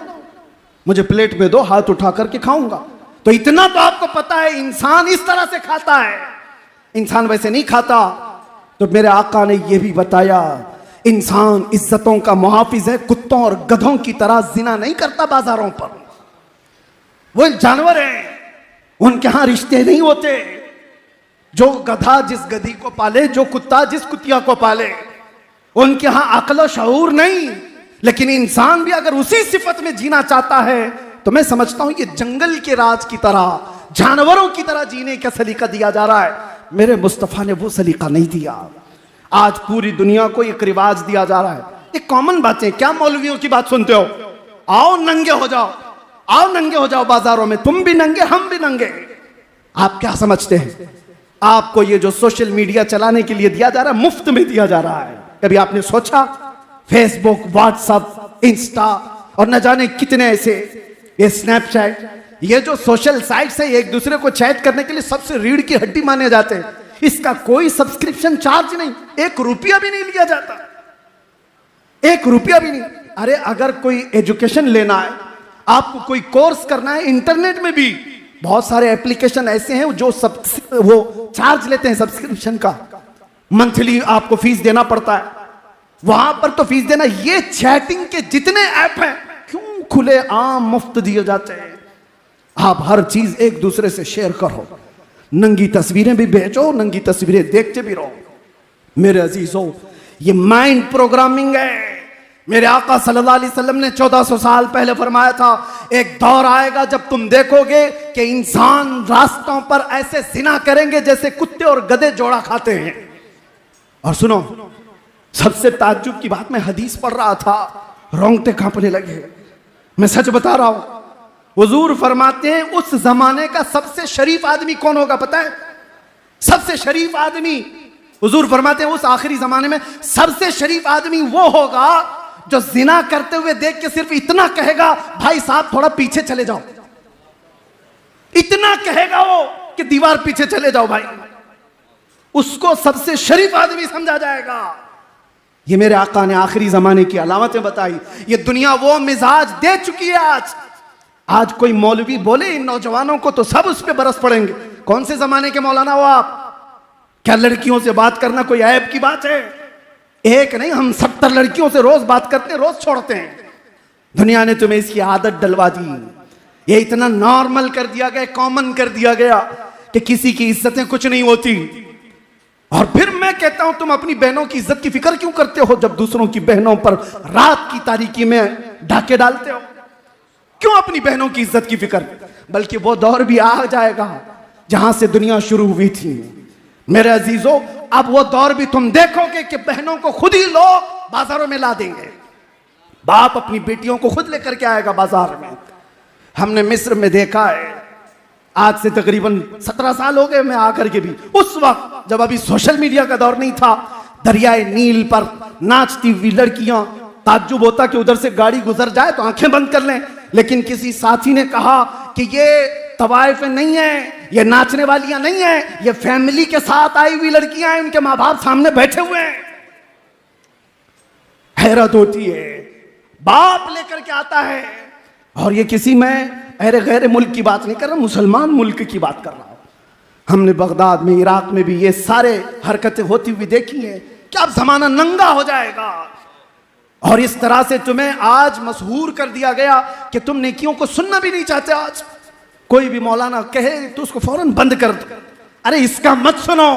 मुझे प्लेट में दो, हाथ उठा करके खाऊंगा। तो इतना तो आपको पता है इंसान इस तरह से खाता है। इंसान वैसे नहीं खाता। तो मेरे आका ने यह भी बताया, इंसान इज्जतों का मुहाफिज है, कुत्तों और गधों की तरह जिना नहीं करता बाजारों पर। वो जानवर हैं, उनके यहां रिश्ते नहीं होते। जो गधा जिस गधी को पाले, जो कुत्ता जिस कुतिया को पाले, उनके यहां अक्ल और शऊर नहीं। लेकिन इंसान भी अगर उसी सिफत में जीना चाहता है तो मैं समझता हूं कि जंगल के राज की तरह, जानवरों की तरह जीने का सलीका दिया जा रहा है। मेरे मुस्तफा ने वो सलीका नहीं दिया। आज पूरी दुनिया को एक रिवाज दिया जा रहा है। ये कॉमन बातें, क्या मौलवियों की बात सुनते हो? आओ नंगे हो जाओ, आओ नंगे हो जाओ बाजारों में, तुम भी नंगे हम भी नंगे। आप क्या समझते हैं? आपको ये जो सोशल मीडिया चलाने के लिए दिया जा रहा है, मुफ्त में दिया जा रहा है। कभी आपने सोचा फेसबुक, व्हाट्सएप, इंस्टा और न जाने कितने ऐसे, ये स्नैपचैट, ये जो सोशल साइट्स है, एक दूसरे को चैट करने के लिए सबसे रीढ़ की हड्डी माने जाते हैं। इसका कोई सब्सक्रिप्शन चार्ज नहीं, 1 रुपया भी नहीं लिया जाता, 1 रुपया भी नहीं। अरे अगर कोई एजुकेशन लेना है, आपको कोई कोर्स करना है, इंटरनेट में भी बहुत सारे एप्लीकेशन ऐसे हैं जो वो चार्ज लेते हैं सब्सक्रिप्शन का। मंथली आपको फीस देना पड़ता है, वहां पर तो फीस देना। ये चैटिंग के जितने ऐप हैं क्यों खुले आम मुफ्त दिए जाते हैं? आप हर चीज एक दूसरे से शेयर करो, नंगी तस्वीरें भी भेजो, नंगी तस्वीरें देखते भी रहो। मेरे अजीजों, ये माइंड प्रोग्रामिंग है। मेरे आका सल्लल्लाहु अलैहि वसल्लम ने 1400 साल पहले फरमाया था, एक दौर आएगा जब तुम देखोगे कि इंसान रास्तों पर ऐसे जिना करेंगे जैसे कुत्ते और गधे जोड़ा खाते हैं। और सुनो, सबसे ताज्जुब की बात, मैं हदीस पढ़ रहा था, रोंगटे कांपने लगे। मैं सच बता रहा हूं। हुजूर फरमाते हैं उस जमाने का सबसे शरीफ आदमी कौन होगा पता है? सबसे शरीफ आदमी, हुजूर फरमाते हैं उस आखिरी जमाने में सबसे शरीफ आदमी वो होगा जो जिना करते हुए देख के सिर्फ इतना कहेगा, भाई साहब थोड़ा पीछे चले जाओ। इतना कहेगा वो कि दीवार पीछे चले जाओ भाई, उसको सबसे शरीफ आदमी समझा जाएगा। ये मेरे आका ने आखिरी जमाने की अलामतें बताई। ये दुनिया वो मिजाज दे चुकी है। आज कोई मौलवी बोले इन नौजवानों को तो सब उस पर बरस पड़ेंगे। कौन से जमाने के मौलाना हो आप? क्या लड़कियों से बात करना कोई ऐब की बात है? एक नहीं, हम 70 लड़कियों से रोज बात करते हैं, रोज छोड़ते हैं। दुनिया ने तुम्हें इसकी आदत डलवा दी। ये इतना नॉर्मल कर दिया गया, कॉमन कर दिया गया कि किसी की इज्जतें कुछ नहीं होती। और फिर मैं कहता हूं तुम अपनी बहनों की इज्जत की फिक्र क्यों करते हो जब दूसरों की बहनों पर रात की तारीकी में डाके डालते हो? क्यों अपनी बहनों की इज्जत की फिक्र? बल्कि वो दौर भी आ जाएगा जहां से दुनिया शुरू हुई थी। मेरे अजीजों, अब वो दौर भी तुम देखोगे कि बहनों को खुद ही लोग बाजारों में ला देंगे। बाप अपनी बेटियों को खुद लेकर के आएगा बाजार में। हमने मिस्र में देखा है, आज से तकरीबन 17 साल हो गए मैं आकर के भी, उस वक्त जब अभी सोशल मीडिया का दौर नहीं था, दरियाए नील पर नाचती हुई लड़कियां, ताज्जुब होता कि उधर से गाड़ी गुजर जाए तो आंखें बंद कर लें। लेकिन किसी साथी ने कहा कि ये तवाइफ नहीं है, ये नाचने वालियां नहीं है, ये फैमिली के साथ आई हुई लड़कियां हैं, उनके माँ बाप सामने बैठे हुए हैं। हैरत होती है, बाप लेकर के आता है। और ये किसी मैं अरे गैर मुल्क की बात नहीं कर रहा, मुसलमान मुल्क की बात कर रहा हूं। हमने बगदाद में, इराक में भी ये सारे हरकतें होती हुई देखी हैं। क्या अब जमाना नंगा हो जाएगा? और इस तरह से तुम्हें आज मशहूर कर दिया गया कि तुम नेकियों को सुनना भी नहीं चाहते। आज कोई भी मौलाना कहे तो उसको फौरन बंद कर दो। अरे इसका मत सुनो।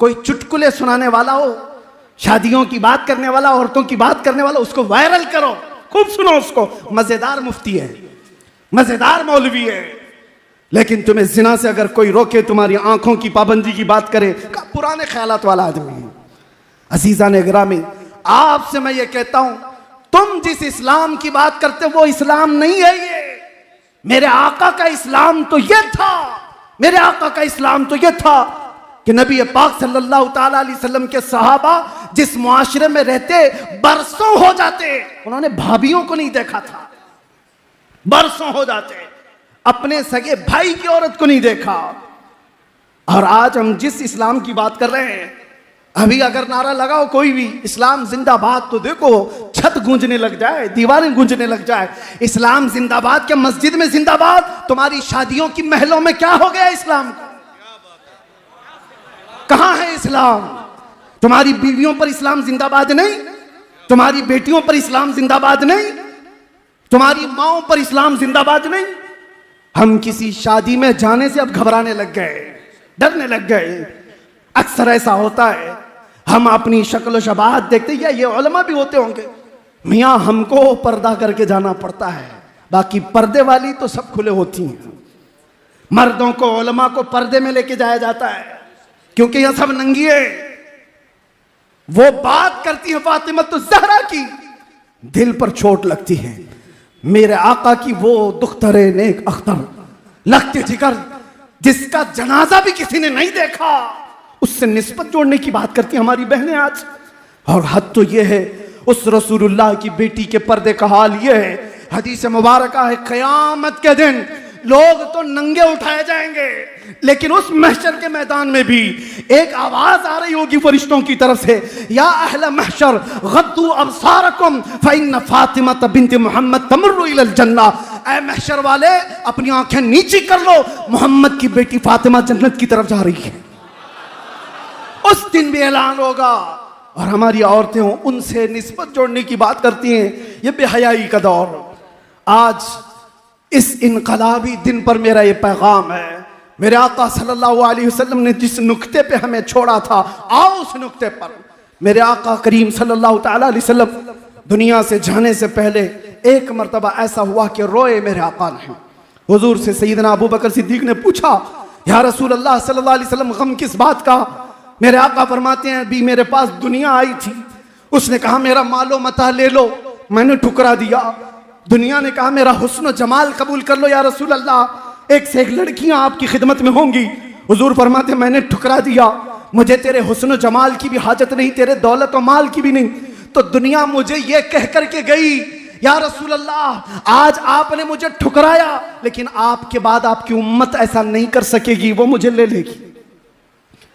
कोई चुटकुले सुनाने वाला हो, शादियों की बात करने वाला, औरतों की बात करने वाला, उसको वायरल करो, खूब सुनो उसको। मजेदार मुफ्ती है, मजेदार मौलवी है। लेकिन तुम्हें जिना से अगर कोई रोके, तुम्हारी आंखों की पाबंदी की बात करे, पुराने ख्यालात वाला आदमी है। अजीजा ने गिरामी, आपसे मैं ये कहता हूं, तुम जिस इस्लाम की बात करते हो वो इस्लाम नहीं है। ये मेरे आका का इस्लाम तो ये था, मेरे आका का इस्लाम तो ये था कि नबी पाक सल्लल्लाहु ताला अलैहि वसल्लम के सहाबा जिस मुआशरे में रहते, बरसों हो जाते, उन्होंने भाभियों को नहीं देखा था। बरसों हो जाते, अपने सगे भाई की औरत को नहीं देखा। और आज हम जिस इस्लाम की बात कर रहे हैं, अभी अगर नारा लगाओ कोई भी इस्लाम जिंदाबाद, तो देखो छत गूंजने लग जाए, दीवारें गूंजने लग जाए। इस्लाम जिंदाबाद के मस्जिद में जिंदाबाद, तुम्हारी शादियों की महलों में क्या हो गया इस्लाम को? कहां है इस्लाम? तुम्हारी बीवियों पर इस्लाम जिंदाबाद नहीं, तुम्हारी बेटियों पर इस्लाम जिंदाबाद नहीं, तुम्हारी माओं पर इस्लाम जिंदाबाद नहीं। हम किसी शादी में जाने से अब घबराने लग गए, डरने लग गए। अक्सर ऐसा होता है, हम अपनी शक्ल शबाहत देखते, या ये उलमा भी होते होंगे, मियाँ हमको पर्दा करके जाना पड़ता है, बाकी पर्दे वाली तो सब खुले होती हैं। मर्दों को, उलमा को पर्दे में लेके जाया जाता है क्योंकि यह सब नंगी है। वो बात करती है फातिमा तो ज़हरा की, दिल पर चोट लगती है। मेरे आका की वो दुख्तरे नेक अख्तर लगते जिगर, जिसका जनाजा भी किसी ने नहीं देखा, उससे निस्बत जोड़ने की बात करती हमारी बहनें आज। और हद तो ये है, उस रसूलुल्लाह की बेटी के पर्दे का हाल ये है, हदीस मुबारका है, क़यामत के दिन लोग तो नंगे उठाए जाएंगे, लेकिन उस महशर के मैदान में भी एक आवाज आ रही होगी फरिश्तों की तरफ से, या अहले महशर गद्दू अबसारकुम फइन्न फातिमा बिन्त मोहम्मद तमर्रु इलल जन्ना। ऐ महशर वाले, अपनी आंखें नीची कर लो, मोहम्मद की बेटी फातिमा जन्नत की तरफ जा रही है। उस दिन भी ऐलान होगा, और हमारी औरतें हों, उनसे निस्बत जोड़ने की बात करती हैं। ये बेहयाई का दौर। आज इस इनकलाबी दिन पर मेरा ये पैगाम है, मेरे आका सल्लल्लाहु अलैहि वसल्लम ने जिस नुक्ते पे हमें छोड़ा था, आओ उस नुक्ते पर। मेरे आका करीम सल्लल्लाहु ताला अलैहि वसल्लम दुनिया से जाने से पहले एक मर्तबा ऐसा हुआ कि रोए मेरे आका ने। हुजूर से सैयदना अबू बकर सिद्दीक ने पूछा, या रसूल अल्लाह सल्लल्लाहु अलैहि वसल्लम, गम किस बात का? मेरे आका फरमाते हैं, अभी मेरे पास दुनिया आई थी, उसने कहा मेरा मालो मता ले लो, मैंने ठुकरा दिया। दुनिया ने कहा मेरा हुस्न जमाल कबूल कर लो या रसूल अल्लाह, एक से एक लड़कियां आपकी खिदमत में होंगी। हुजूर फरमाते मैंने ठुकरा दिया, मुझे तेरे हुस्न जमाल की भी हाजत नहीं, तेरे दौलत और माल की भी नहीं। तो दुनिया मुझे ये कह करके गई, या रसूल अल्लाह, आज आपने मुझे ठुकराया, लेकिन आपके बाद आपकी उम्मत ऐसा नहीं कर सकेगी, वो मुझे ले लेगी,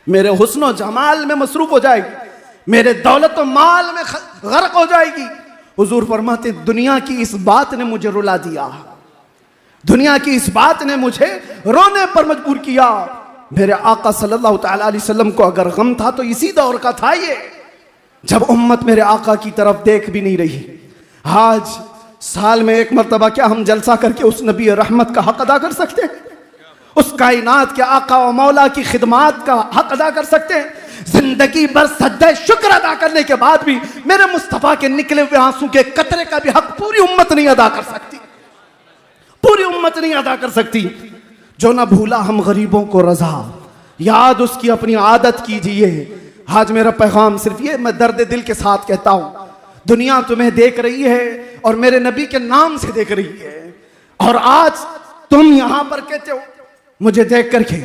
मेरे हुस्न और जमाल में मसरूफ हो जाएगी, मेरे दौलत और माल में गर्क हो जाएगी। हुजूर फरमाते दुनिया की इस बात ने मुझे रुला दिया, दुनिया की इस बात ने मुझे रोने पर मजबूर किया। मेरे आका सल्लल्लाहु ताला अलैहि वसल्लम को अगर गम था तो इसी दौर का था ये, जब उम्मत मेरे आका की तरफ देख भी नहीं रही। आज साल में एक मर्तबा क्या हम जलसा करके उस नबी रहमत का हक अदा कर सकते हैं? उस कायनात के आका व मौला की खिदमात का हक अदा कर सकते हैं? जिंदगी भर सज्जे शुक्र अदा करने के बाद भी मेरे मुस्तफा के निकले हुए आंसू के कतरे का भी हक पूरी उम्मत नहीं अदा कर सकती, पूरी उम्मत नहीं अदा कर सकती। जो ना भूला हम गरीबों को रजा, याद उसकी अपनी आदत कीजिए। आज मेरा पैगाम सिर्फ ये, मैं दर्द दिल के साथ कहता हूं, दुनिया तुम्हें देख रही है और मेरे नबी के नाम से देख रही है, और आज तुम यहां पर कहते हो मुझे देख करके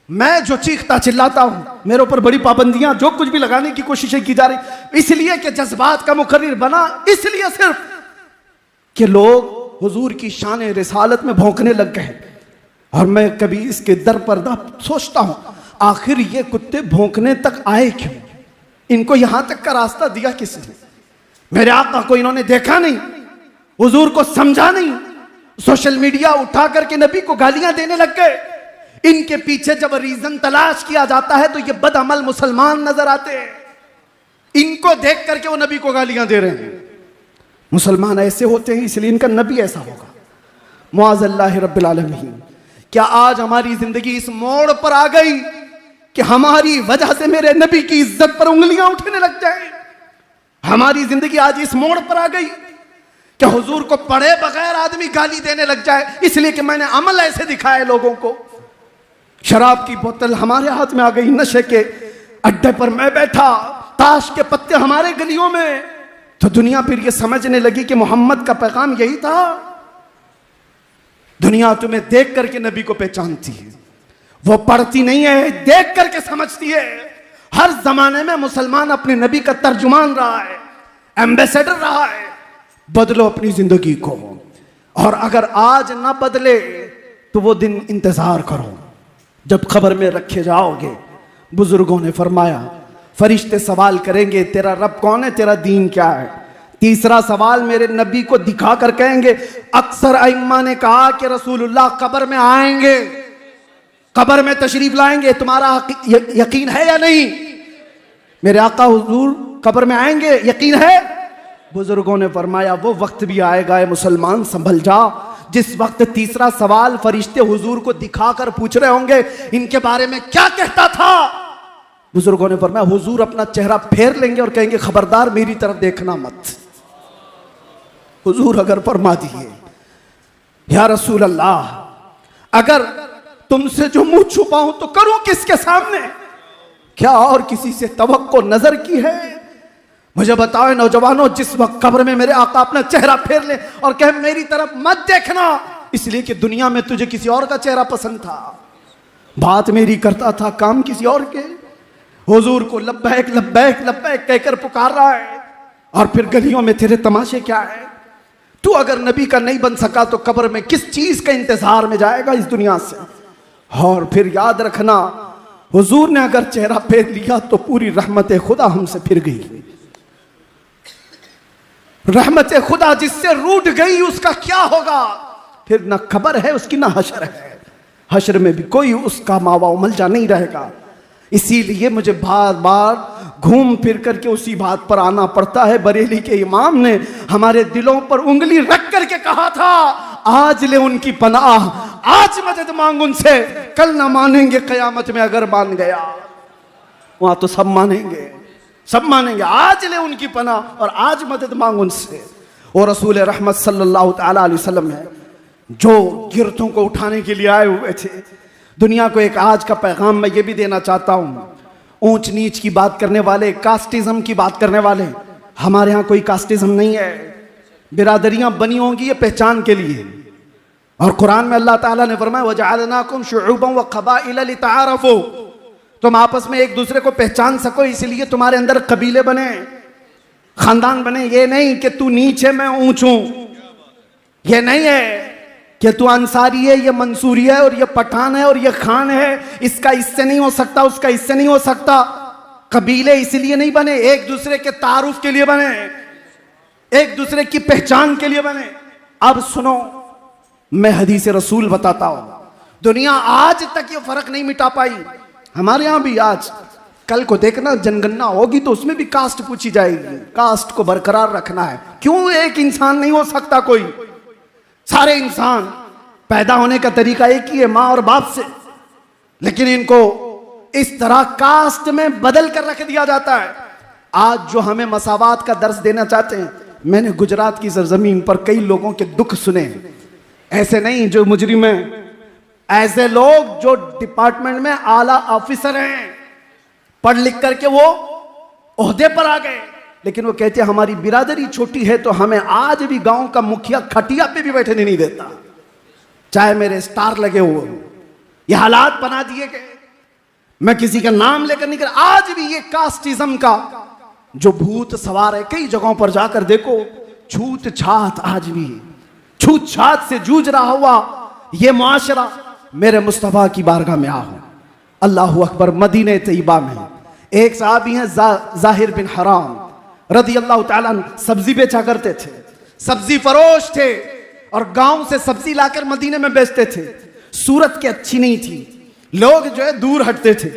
मैं जो चीखता चिल्लाता हूं, मेरे ऊपर बड़ी पाबंदियां, जो कुछ भी लगाने की कोशिशें की जा रही, इसलिए कि जज्बात का मुकर्रिर बना, इसलिए सिर्फ कि लोग हुजूर की शान रिसालत में भौंकने लग गए। और मैं कभी इसके दर पर्दा सोचता हूं, आखिर ये कुत्ते भौंकने तक आए क्यों? इनको यहां तक का रास्ता दिया किसने? मेरे आका को इन्होंने देखा नहीं, हुजूर को समझा नहीं, सोशल मीडिया उठा करके नबी को गालियां देने लग गए। इनके पीछे जब रीजन तलाश किया जाता है तो ये बदअमल मुसलमान नजर आते हैं, इनको देख करके वो नबी को गालियां दे रहे हैं। मुसलमान ऐसे होते हैं इसलिए इनका नबी ऐसा होगा। मुआज़ल्लाहि रब्बिल आलमीन। क्या आज हमारी जिंदगी इस मोड़ पर आ गई कि हमारी वजह से मेरे नबी की इज्जत पर उंगलियां उठने लग जाए? हमारी जिंदगी आज इस मोड़ पर आ गई कि हुजूर को पढ़े बगैर आदमी गाली देने लग जाए, इसलिए कि मैंने अमल ऐसे दिखाए लोगों को। शराब की बोतल हमारे हाथ में आ गई, नशे के अड्डे पर मैं बैठा, ताश के पत्ते हमारे गलियों में, तो दुनिया फिर ये समझने लगी कि मोहम्मद का पैगाम यही था। दुनिया तुम्हें देख करके नबी को पहचानती है, वो पढ़ती नहीं है, देख करके समझती है। हर जमाने में मुसलमान अपने नबी का तर्जुमान रहा है, एम्बेसडर रहा है। बदलो अपनी जिंदगी को, और अगर आज ना बदले तो वो दिन इंतजार करो जब खबर में रखे जाओगे। बुजुर्गों ने फरमाया, फरिश्ते सवाल करेंगे तेरा रब कौन है, तेरा दीन क्या है। तीसरा सवाल मेरे नबी को दिखा कर कहेंगे। अक्सर अइम्मा ने कहा कि रसूलुल्लाह कब्र में आएंगे, कब्र में तशरीफ लाएंगे, तुम्हारा यकीन है या नहीं? मेरे आका हुजूर कब्र में आएंगे, यकीन है? बुजुर्गों ने फरमाया वो वक्त भी आएगा मुसलमान, संभल जा, जिस वक्त तीसरा सवाल फरिश्ते हुजूर को दिखाकर पूछ रहे होंगे इनके बारे में क्या कहता था। बुजुर्गों ने फरमाया हुजूर अपना चेहरा फेर लेंगे और कहेंगे खबरदार मेरी तरफ देखना मत। हुजूर अगर फरमा दिए या रसूल अल्लाह, अगर तुमसे जो मुंह छुपाऊं तो करूं किसके सामने? क्या और किसी से तवक्को नजर की है? मुझे बताओ नौजवानों, जिस वक्त कब्र में मेरे आका अपना चेहरा फेर ले और कहे मेरी तरफ मत देखना, इसलिए कि दुनिया में तुझे किसी और का चेहरा पसंद था, बात मेरी करता था, काम किसी और के। हुजूर को लब्बैक लब्बैक लब्बैक कहकर पुकार रहा है और फिर गलियों में तेरे तमाशे क्या है? तू अगर नबी का नहीं बन सका तो कब्र में किस चीज के इंतजार में जाएगा इस दुनिया से? और फिर याद रखना, हुजूर ने अगर चेहरा फेर लिया तो पूरी रहमत खुदा हमसे फिर गई। रहमत खुदा जिससे रूठ गई उसका क्या होगा? फिर ना खबर है उसकी ना हशर है, हशर में भी कोई उसका मावा उमलजा नहीं रहेगा। इसीलिए मुझे बार बार घूम फिर करके उसी बात पर आना पड़ता है। बरेली के इमाम ने हमारे दिलों पर उंगली रख करके कहा था आज ले उनकी पनाह, आज मदद मांग उनसे, कल ना मानेंगे कयामत में अगर मान गया। वहां तो सब मानेंगे, सब मानेंगे, आज ले उनकी पनाह और आज मदद मांग उनसे। और रसूल रहमत सल्लल्लाहु ताला अलैहि वसल्लम है जो गिरतों को उठाने के लिए आए हुए थे। दुनिया को एक आज का पैगाम मैं ये भी देना चाहता हूं, ऊंच नीच की बात करने वाले, कास्टिज्म की बात करने वाले, हमारे यहाँ कोई कास्टिज्म नहीं है। बिरादरियां बनी होंगी ये पहचान के लिए, और कुरान में अल्लाह ताला ने फरमाया वजअलनाकुम शुऊबन व क़बाइल लितआरफू, तुम आपस में एक दूसरे को पहचान सको, इसलिए तुम्हारे अंदर कबीले बने, खानदान बने। ये नहीं कि तू नीच है मैं ऊंच हूं, ये नहीं है कि तू अंसारी है ये मंसूरी है और ये पठान है और ये खान है, इसका इससे नहीं हो सकता उसका इससे नहीं हो सकता। कबीले इसलिए नहीं बने, एक दूसरे के तारुफ के लिए बने, एक दूसरे की पहचान के लिए बने। अब सुनो, मैं हदीस रसूल बताता हूं, दुनिया आज तक ये फर्क नहीं मिटा पाई। हमारे यहां भी आज कल को देखना जनगणना होगी तो उसमें भी कास्ट पूछी जाएगी, कास्ट को बरकरार रखना है। क्यों एक इंसान नहीं हो सकता कोई? सारे इंसान पैदा होने का तरीका एक ही है, मां और बाप से, लेकिन इनको इस तरह कास्ट में बदल कर रख दिया जाता है। आज जो हमें मसावात का दर्स देना चाहते हैं, मैंने गुजरात की सरजमीन पर कई लोगों के दुख सुने, ऐसे नहीं जो मुजरिम हैं, ऐसे लोग जो डिपार्टमेंट में आला ऑफिसर हैं, पढ़ लिख करके वो ओहदे पर आ गए, लेकिन वो कहते हैं हमारी बिरादरी छोटी है तो हमें आज भी गांव का मुखिया खटिया पे भी बैठने नहीं देता, चाहे मेरे स्टार लगे हुए। ये हालात बना दिए गए, मैं किसी का नाम लेकर नहीं कर, आज भी ये कास्टिज्म का जो भूत सवार है, कई जगहों पर जाकर देखो, छूत छात आज भी छूत छात से जूझ रहा हुआ ये मुआशरा। मेरे मुस्तफा की बारगाह में आओ, अल्लाहु अकबर। मदीने तैयबा में एक साहबी हैं जाहिर बिन हराम रदी अल्लाह ताला अन्हु, सब्जी बेचा करते थे, सब्जी फरोश थे और गांव से सब्जी लाकर मदीने में बेचते थे। सूरत की अच्छी नहीं थी, लोग जो है दूर हटते थे,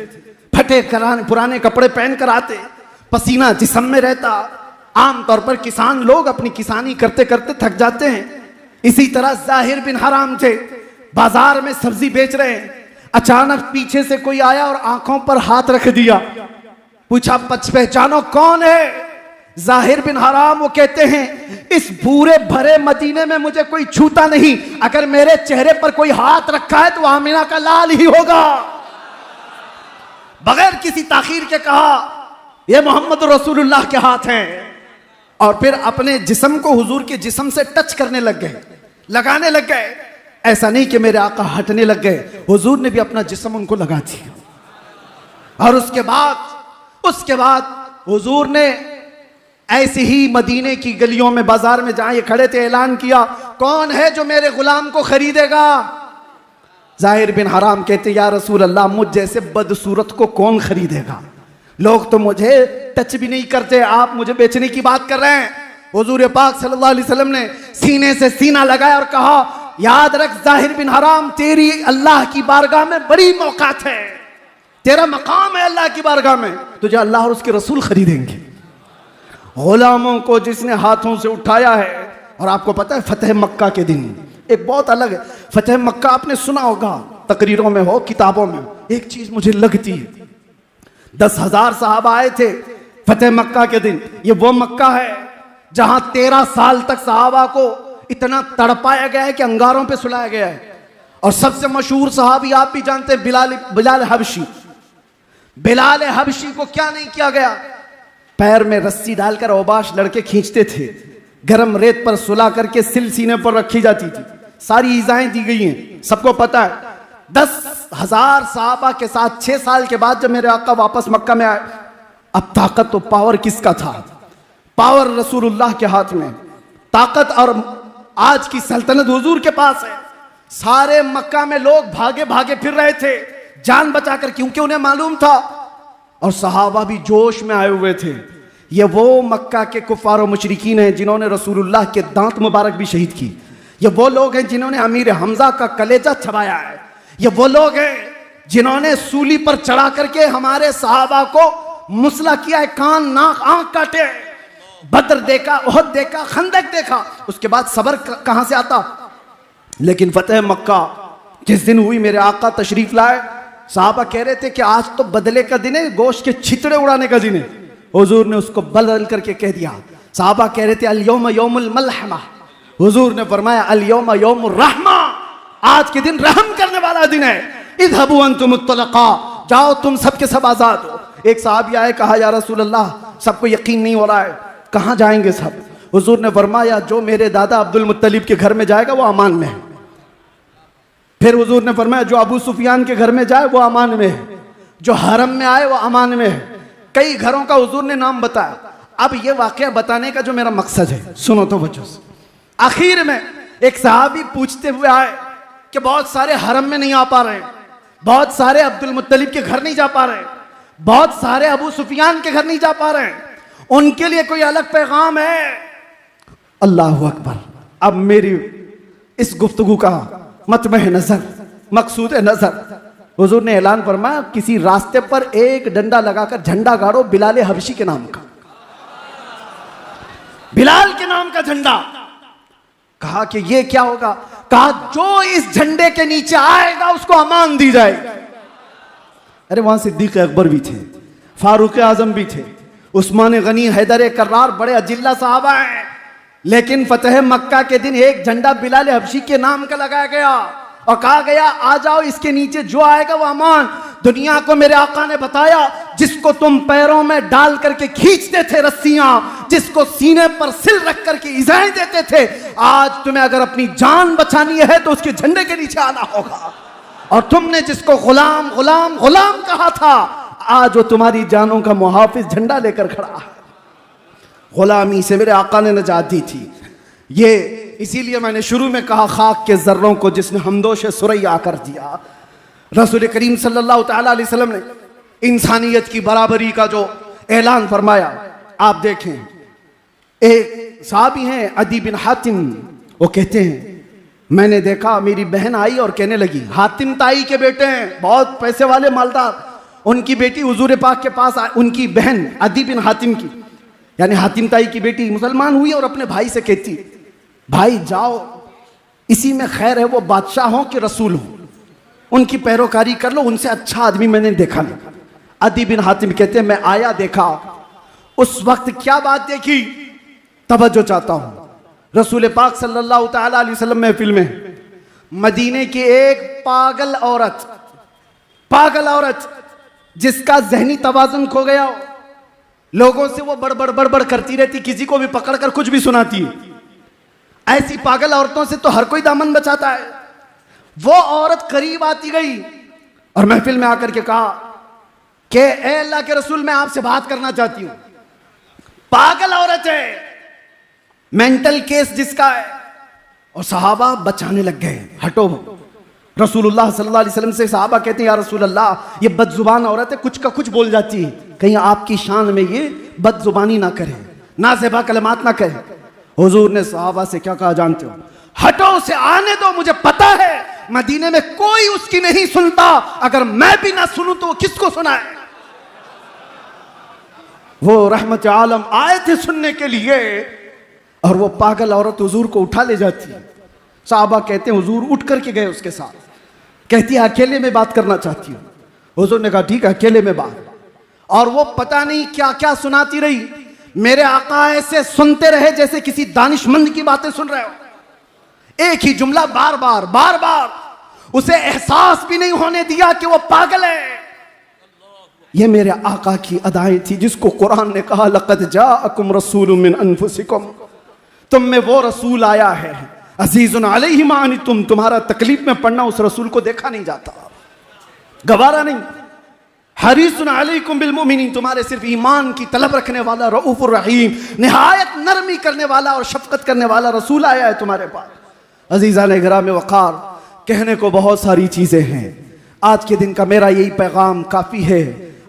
फटे पुराने कपड़े पहन कर आते, पसीना जिस्म में रहता। आमतौर पर किसान लोग अपनी किसानी करते करते थक जाते हैं। इसी तरह जाहिर बिन हराम थे, बाजार में सब्जी बेच रहे हैं, अचानक पीछे से कोई आया और आंखों पर हाथ रख दिया, पूछा पहचानो कौन है? जाहिर बिन हराम वो कहते हैं इस पूरे भरे मदीने में मुझे कोई छूता नहीं, अगर मेरे चेहरे पर कोई हाथ रखा है तो आमिना का लाल ही होगा। बगैर किसी ताखीर के कहा ये मोहम्मद रसूलुल्लाह के हाथ हैं, और फिर अपने जिस्म को हुजूर के जिस्म से टच करने लग गए, लगाने लग गए। ऐसा नहीं कि मेरे आका हटने लग गए, हुजूर ने भी अपना जिस्म उनको लगा दिया। और उसके बाद हुजूर ने ऐसे ही मदीने की गलियों में बाजार में जहां ये खड़े थे ऐलान किया कौन है जो मेरे गुलाम को खरीदेगा? जाहिर बिन हराम कहते या रसूल अल्लाह, मुझ जैसे बदसूरत को कौन खरीदेगा? लोग तो मुझे टच भी नहीं करते, आप मुझे बेचने की बात कर रहे हैं। हुजूर पाक सल्लल्लाहु अलैहि वसल्लम ने सीने से सीना लगाया और कहा याद रख जाहिर बिन हराम, तेरी अल्लाह की बारगाह में बड़ी मौकात है, तेरा मकाम है अल्लाह की बारगाह में, तुझे अल्लाह और उसके रसूल खरीदेंगे। गुलामों को जिसने हाथों से उठाया है, और आपको पता है फतेह मक्का के दिन एक बहुत अलग है। फतेह मक्का आपने सुना होगा, तकरीरों में हो, किताबों में। एक चीज मुझे लगती है, 10,000 सहाबा आए थे फतेह मक्का के दिन। ये वो मक्का है जहां 13 साल तक सहाबा को इतना तड़पाया गया है कि अंगारों पे सुलाया गया है। और सबसे मशहूर सहाबी आप भी जानते हैं, बिलाल हबशी। बिलाल हबशी को क्या नहीं किया गया, पैर में रस्सी डालकर औबाश लड़के खींचते थे, गरम रेत पर सुला करके सिल सीने पर रखी जाती थी, सारी ईजाएं दी गई हैं, सबको पता है। 10,000 सहाबा के साथ 6 साल के बाद जब मेरे आका वापस मक्का में आए, अब ताकत तो पावर किसका था? पावर रसूलुल्लाह के हाथ में, ताकत और आज की सल्तनत हुजूर के पास है। सारे मक्का में लोग भागे भागे फिर रहे थे जान बचाकर, क्योंकि उन्हें मालूम था, और सहाबा भी जोश में आए हुए थे। ये वो मक्का के कुफार और मुशरिकीन हैं जिन्होंने रसूलुल्लाह के दांत मुबारक भी शहीद की। ये वो लोग हैं जिन्होंने अमीर हमजा का कलेजा चबाया है। ये वो लोग हैं जिन्होंने सूली पर चढ़ा करके हमारे सहाबा को मुसला किया है, कान नाक आंख काटे। बदर देखा, उहद देखा, खंदक देखा, उसके बाद सबर कहां से आता? लेकिन फतेह मक्का जिस दिन हुई, मेरे आका तशरीफ लाए, साहबा कह रहे थे कि आज तो बदले का दिन है, गोश्त के छितड़े उड़ाने का दिन है। हुजूर ने उसको बदल करके कह दिया। साहबा कह रहे थे अल यौम यौमुल मलहमा, हुजूर ने फरमाया अल यौम यौमुर रहमा, आज के दिन रहम करने वाला दिन है। इज़हबू अंतुम तुलका, जाओ तुम सब के सब आजाद हो। एक साहबी आए, कहा या रसूल अल्लाह, सबको यकीन नहीं हो रहा है, कहाँ जाएंगे सब? हुजूर ने फरमाया जो मेरे दादा अब्दुल मुत्तलिब के घर में जाएगा वो अमान में है। फिर हुजूर ने फरमाया जो अबू सुफियान के घर में जाए वो अमान में है, जो हरम में आए वो अमान में है। कई घरों का हुजूर ने नाम बताया। अब ये वाकया बताने का जो मेरा मकसद है, सुनो तो बच्चों से। आखिर में एक सहाबी पूछते हुए आए कि बहुत सारे हरम में नहीं आ पा रहे, बहुत सारे अब्दुल मुत्तलिब के घर नहीं जा पा रहे, बहुत सारे अबू सुफियान के घर नहीं जा पा रहे, उनके लिए कोई अलग पैगाम है? अल्लाह अकबर। अब मेरी इस गुफ्तगू का मतमह नजर, मकसूद नजर, हुजूर ने ऐलान फरमाया किसी रास्ते पर एक डंडा लगाकर झंडा गाड़ो बिलाल हबशी के नाम का, बिलाल के नाम का झंडा। कहा कि ये क्या होगा? कहा जो इस झंडे के नीचे आएगा उसको अमान दी जाएगी। अरे वहां सिद्दीक अकबर भी थे, फारूक आजम भी थे, उस्मान गनी, हैदर कर्रार, बड़े अजिल्ला साहबा हैं। लेकिन फतेह मक्का के दिन एक झंडा बिलाल हबशी के नाम का लगाया गया और कहा गया आ जाओ, इसके नीचे जो आएगा वो अमान। दुनिया को मेरे आका ने बताया जिसको तुम पैरों में डाल करके खींचते थे रस्सियां, जिसको सीने पर सिल रख करके इज़ाएं देते थे, आज तुम्हें अगर अपनी जान बचानी है तो उसके झंडे के नीचे आना होगा। और तुमने जिसको गुलाम गुलाम गुलाम कहा था, आज वो तुम्हारी जानों का मुहाफिज झंडा लेकर खड़ा है। गुलामी से मेरे आका ने नजात दी थी। ये इसीलिए मैंने शुरू में कहा खाक के जर्रों को जिसने हमदोश सुरैया कर दिया। रसूल करीम सल्लल्लाहु तआला अलैहि वसल्लम ने इंसानियत की बराबरी का जो ऐलान फरमाया, आप देखें। एक साहबी हैं अदी बिन हातिम, वो कहते हैं मैंने देखा मेरी बहन आई और कहने लगी, हातिम ताई के बेटे हैं, बहुत पैसे वाले मालदार, उनकी बेटी हुजूर पाक के पास उनकी बहन अदी बिन हातिम की, यानी हातिम ताई की बेटी मुसलमान हुई और अपने भाई से कहती भाई जाओ, इसी में खैर है, वो बादशाह हो कि रसूल हो, उनकी पैरोकारी कर लो, उनसे अच्छा आदमी मैंने देखा नहीं। अदी बिन हातिम कहते हैं मैं आया, देखा, उस वक्त क्या बात देखी, तवज्जो चाहता हूं। रसूल पाक सल्लल्लाहु तआला अलैहि वसल्लम महफिल में मदीने की एक पागल औरत जिसका जहनी तवाजुन खो गया हो, लोगों से वो बड़बड़ बड़बड़ करती रहती, किसी को भी पकड़कर कुछ भी सुनाती है। ऐसी पागल औरतों से तो हर कोई दामन बचाता है। वो औरत करीब आती गई और महफिल में आकर के कहा कि ए अल्लाह के रसूल, मैं आपसे बात करना चाहती हूं। पागल औरत है, मेंटल केस जिसका है। और सहाबा बचाने लग गए, हटो। रसूलुल्लाह सल्लल्लाहु अलैहि वसल्लम से सहाबा कहते हैं या रसूल अल्लाह, ये बदजुबान औरत है, कुछ का कुछ बोल जाती है, कहीं आपकी शान में ये बदजुबानी ना करे, नाज़ेबा कलमात ना कहे। हुजूर ने सहाबा से क्या कहा जानते हो? हटो, उसे आने दो, मुझे पता है मदीने में कोई उसकी नहीं सुनता, अगर मैं भी ना सुनूं तो वो किसको सुनाए? वो रहमत आलम आए थे सुनने के लिए, और वो पागल औरत हुजूर को उठा ले जाती है। साहबा कहते हैं हुजूर उठ करके गए उसके साथ, कहती है अकेले में बात करना चाहती हूँ। हुजूर ने कहा ठीक है, अकेले में बात। और वो पता नहीं क्या क्या सुनाती रही। मेरे आका ऐसे सुनते रहे जैसे किसी दानिशमंद की बातें सुन रहे हो, एक ही जुमला बार बार बार बार, उसे एहसास भी नहीं होने दिया कि वो पागल है। ये मेरे आका की अदाएं थी जिसको कुरान ने कहा लक़द जाअकुम रसूलुम मिन अनफुसिकुम, तुम में वो रसूल आया है अज़ीज़ुन अलैहि मा अनित्तुम, तुम्हारा तकलीफ में पड़ना उस रसूल को देखा नहीं जाता, गवारा नहीं। हरीसुन अलैकुम बिल मोमिनीन, तुम्हारे सिर्फ ईमान की तलब रखने वाला, रऊफुर रहीम, निहायत नरमी करने वाला और शफकत करने वाला रसूल आया है तुम्हारे पास। अजीज़ान गिराम वक़ार, कहने को बहुत सारी चीज़ें हैं, आज के दिन का मेरा यही पैगाम काफ़ी है।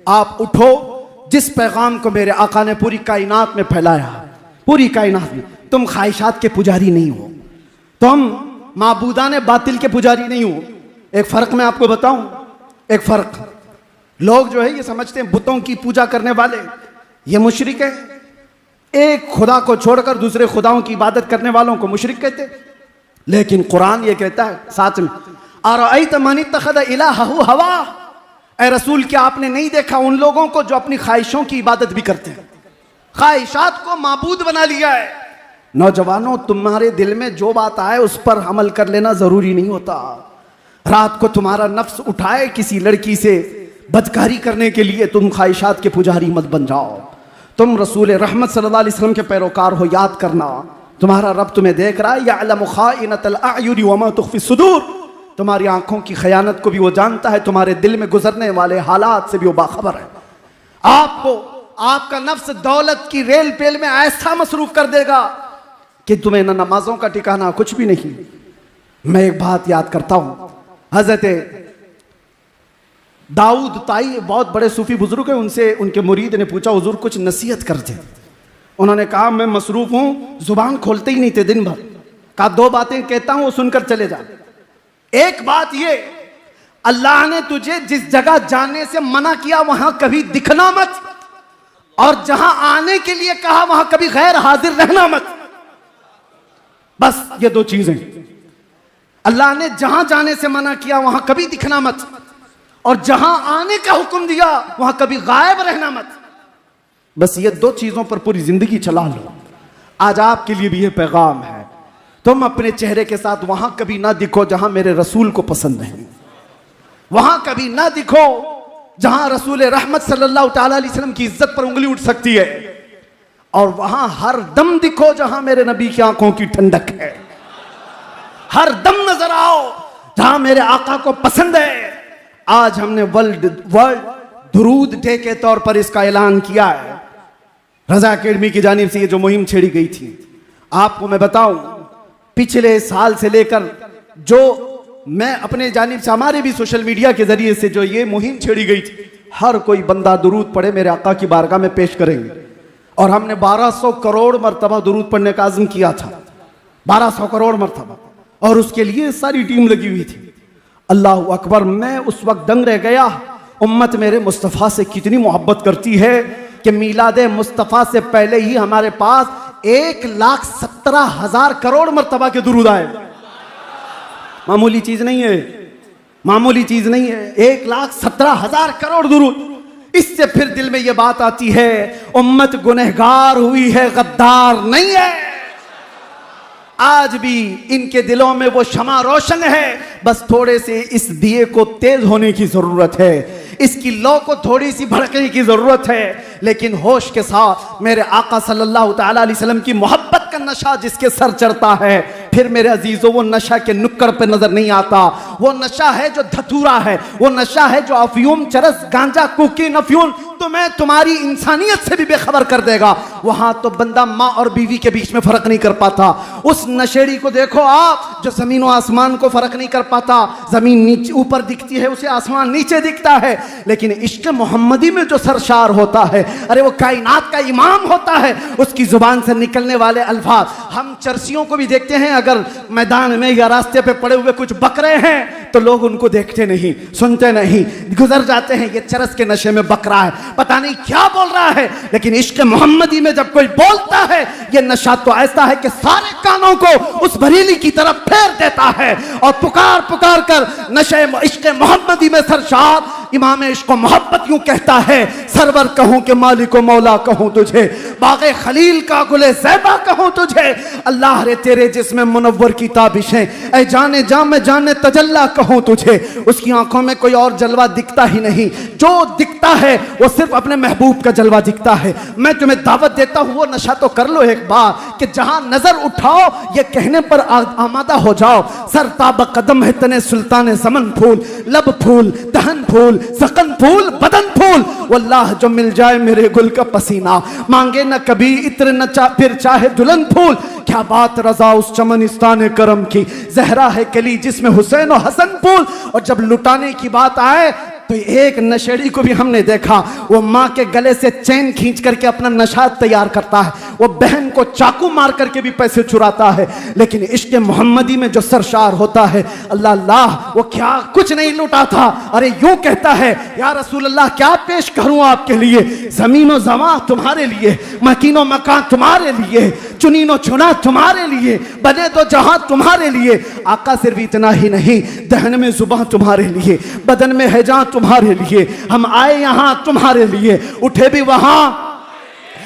आप उठो, जिस पैगाम को मेरे आका ने पूरी कायनात में फैलाया, पूरी कायनात में। तुम ख्वाहिशात के पुजारी नहीं हो, तुम माबूदाने बातिल के पुजारी नहीं हो। एक फ़र्क मैं आपको बताऊं, एक फ़र्क, लोग जो है ये समझते हैं बुतों की पूजा करने वाले ये मुशरिक है, एक खुदा को छोड़कर दूसरे खुदाओं की इबादत करने वालों को मुशरिक कहते। लेकिन कुरान ये कहता है साथ में, अरअयत मन इत्तखज़ इलाहहु हवा, ऐ रसूल क्या आपने नहीं देखा उन लोगों को जो अपनी ख्वाहिशों की इबादत भी करते हैं, ख्वाहिशात को माबूद बना लिया है। नौजवानों, तुम्हारे दिल में जो बात आए उस पर अमल कर लेना जरूरी नहीं होता। रात को तुम्हारा नफ्स उठाए किसी लड़की से बदकारी करने के लिए, तुम ख्वाहिशात के पुजारी मत बन जाओ। तुम रसूल रहमत सल्लल्लाहु अलैहि वसल्लम के पैरोकार हो, याद करना तुम्हारा रब तुम्हें देख रहा है। यअलमु खाइनतल अयुनि वमा तुख्फी सुदूर, तुम्हारी आंखों की खयानत को भी वो जानता है, तुम्हारे दिल में गुजरने वाले हालात से भी वो बाखबर है। आपको आपका नफ्स दौलत की रेल पेल में ऐसा मसरूफ कर देगा कि तुम्हें न नमाजों का ठिकाना कुछ भी नहीं। मैं एक बात याद करता हूं, हजरत दाऊद ताई बहुत बड़े सूफी बुजुर्ग हैं, उनसे उनके मुरीद ने पूछा हुजूर कुछ नसीहत कर दे। उन्होंने कहा मैं मसरूफ हूं, जुबान खोलते ही नहीं थे दिन भर। कहा दो बातें कहता हूं वो सुनकर चले जा। एक बात ये, अल्लाह ने तुझे जिस जगह जाने से मना किया वहां कभी दिखना मत, और जहां आने के लिए कहा वहां कभी गैर हाजिर रहना मत। बस ये दो चीजें, अल्लाह ने जहां जाने से मना किया वहां कभी दिखना मत, और जहां आने का हुक्म दिया वहां कभी गायब रहना मत। बस ये दो चीजों पर पूरी जिंदगी चला लो। आज आपके लिए भी ये पैगाम है, तुम अपने चेहरे के साथ वहां कभी ना दिखो जहां मेरे रसूल को पसंद नहीं, वहां कभी ना दिखो जहां रसूल रहमत सल्लल्लाहु तआला अलैहि वसल्लम की इज्जत पर उंगली उठ सकती है, और वहां हर दम दिखो जहां मेरे नबी की आंखों की ठंडक है। हर दम नजर आओ जहां मेरे आका को पसंद है। आज हमने वर्ल्ड दुरूद डे के तौर पर इसका ऐलान किया है। रजा अकेडमी की जानिब से ये जो मुहिम छेड़ी गई थी, आपको मैं बताऊं, पिछले साल से लेकर जो मैं अपने जानिब से, हमारे भी सोशल मीडिया के जरिए से जो ये मुहिम छेड़ी गई थी, हर कोई बंदा दुरूद पढ़े मेरे आका की बारगाह में पेश करेंगे। और हमने 1200 करोड़ मरतबा दुरूद पढ़ने का आज़म किया था, 1200 करोड़ मरतबा, और उसके लिए सारी टीम लगी हुई थी। अल्लाह अकबर, मैं उस वक्त दंग रह गया, उम्मत मेरे मुस्तफ़ा से कितनी मोहब्बत करती है कि मीलाद मुस्तफ़ा से पहले ही हमारे पास 1,17,000 करोड़ मरतबा के दुरूद आए। मामूली चीज नहीं है, मामूली चीज नहीं है, 1,17,000 करोड़ दुरूद। इससे फिर दिल में यह बात आती है, उम्मत गुनहगार हुई है, गद्दार नहीं है। आज भी इनके दिलों में वो शमा रोशन है, बस थोड़े से इस दिए को तेज होने की जरूरत है, इसकी लौ को थोड़ी सी भड़कने की जरूरत है। लेकिन होश के साथ मेरे आका सल्लल्लाहु तआला अलैहि वसल्लम की मोहब्बत का नशा जिसके सर चढ़ता है, फिर मेरे अजीजों वो नशा के नुक्कड़ पे नजर नहीं आता। वो नशा है जो धतूरा है, वो नशा है जो अफयूम, चरस, गांजा, कोकीन, अफयूम तुम्हें तुम्हारी इंसानियत से भी बेखबर कर देगा। वहां तो बंदा माँ और बीवी के बीच में फर्क नहीं कर पाता। उस नशेड़ी को देखो आप, जो जमीन और आसमान को फर्क नहीं कर पाता। जमीन नीचे ऊपर दिखती है, उसे आसमान नीचे दिखता है। लेकिन इश्क मोहम्मदी में जो सरशार होता है, अरे वो कायनात का इमाम होता है। उसकी जुबान से निकलने वाले अल्फाज, हम चरसियों को भी देखते हैं, अगर मैदान में या रास्ते पे पड़े हुए कुछ बकरे हैं तो लोग उनको देखते नहीं, सुनते नहीं, गुजर जाते हैं, ये चरस के नशे में बकरा है, पता नहीं क्या बोल रहा है। लेकिन इश्क मोहम्मदी में जब कोई बोलता है, ये नशा तो ऐसा है कि सारे कानों को उस बरेली की तरफ फेर देता है। और पुकार पुकार कर नशे इश्क मोहम्मदी में सरशार इमाम इश्क मोहब्बत यूं कहता है, सरवर कहूं कि मालिक मौला कहूं तुझे, बागे खलील का गुले ज़ैबा कहूं तुझे, अल्लाह रे तेरे जिस्म मुनव्वर की ताबिशें, ऐ जाने जा मैं जाने तजल्ला कहूं तुझे। उसकी आंखों में कोई और जलवा दिखता ही नहीं, जो दिखता है वो सिर्फ अपने महबूब का जलवा दिखता है। मैं तुम्हें दावत देता हूं, वो नशा तो कर लो एक बार कि जहां नजर उठाओ ये कहने पर आमादा हो जाओ, सर ताब कदम है तने सुल्तान ज़मन फूल, लब फूल, दहन फूल, सकन फूल, बदन फूल, वल्लाह जो मिल जाए मेरे गुल का पसीना, मांगे न कभी इत्र न फिर चाहे दुल्हन फूल। क्या बात रजा उस चमनिस्तान करम की, जहरा है कली जिसमें हुसैन और हसन फूल। और जब लुटाने की बात आए तो एक नशेड़ी को भी हमने देखा, वो माँ के गले से चैन खींच करके अपना नशा तैयार करता है, वो बहन को चाकू मार करके भी पैसे चुराता है। लेकिन इश्क मोहम्मदी में जो सरशार होता है, अल्लाह अल्लाह, वो क्या कुछ नहीं लुटा था। अरे यूं कहता है, या रसूल अल्लाह क्या पेश करूं आपके लिए, जमीन व ज़मा तुम्हारे लिए, मकीनो मकान तुम्हारे लिए, चुनीनो चुना तुम्हारे लिए, बने तो जहां तुम्हारे लिए। आका सिर्फ इतना ही नहीं, दहन में जुबान तुम्हारे लिए, बदन में है जान तुम्हारे लिए, हम आए यहां तुम्हारे लिए, उठे भी वहां।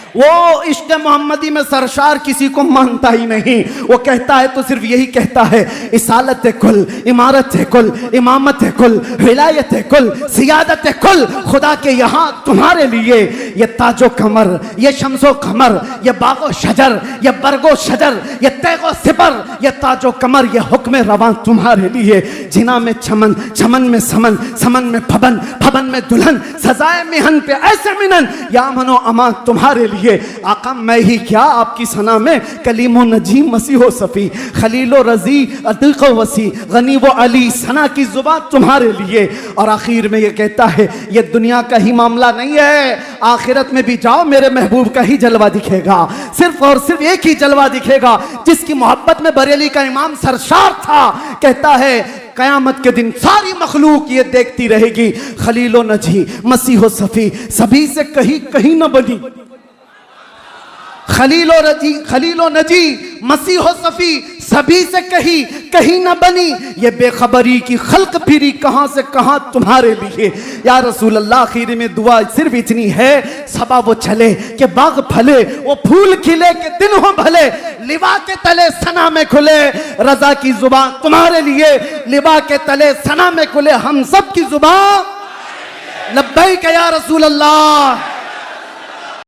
वो इश्क मोहम्मदी में सरशार किसी को मानता ही नहीं। वो कहता है तो सिर्फ यही कहता है, इसालत कुल, इमारत कुल, इमामत कुल, विलायत कुल, सियादत कुल, खुदा के यहाँ तुम्हारे लिए। ये ताजो कमर, ये शम्सो कमर, ये बागो शजर, ये बरगो शजर, ये तैगो सिपर, ये ताजो कमर, ये हुक्म रवां तुम्हारे लिए। जिना में चमन, चमन में समन, समन में फबन, फबन में दुल्हन, सजाए मिहन पे ऐसे मिनन, या मनो अमा तुम्हारे लिए। आका मैं ही क्या आपकी सना में, कलीमो नजी मसीहो सफी, खलीलो रजी अतीको वसी, गनी वो अली, सना की जुबान तुम्हारे लिए। और आखिर में ये कहता है, ये दुनिया का ही मामला नहीं है, आखिरत में भी जाओ मेरे महबूब का ही जलवा दिखेगा। सिर्फ और सिर्फ एक ही जलवा दिखेगा जिसकी मोहब्बत में बरेली का इमाम सरशार था। कहता है कयामत के दिन सारी मखलूक ये देखती रहेगी, खलीलो नजी मसीहो सफी, सभी से कहीं न बनी, खलीलो नजी मसीहो सफी, सभी से कहीं न बनी। ये बेखबरी की खल्क फिरी कहां से कहां तुम्हारे लिए। या रसूल अल्लाह, आखिर में दुआ सिर्फ इतनी है, सबा वो चले कि बाग फले, वो फूल खिले कि दिन हो भले, लिबा के तले सना में खुले, रजा की जुबान तुम्हारे लिए, लिबा के तले सना में खुले, हम सब की जुबान लब्बैक या रसूल अल्लाह।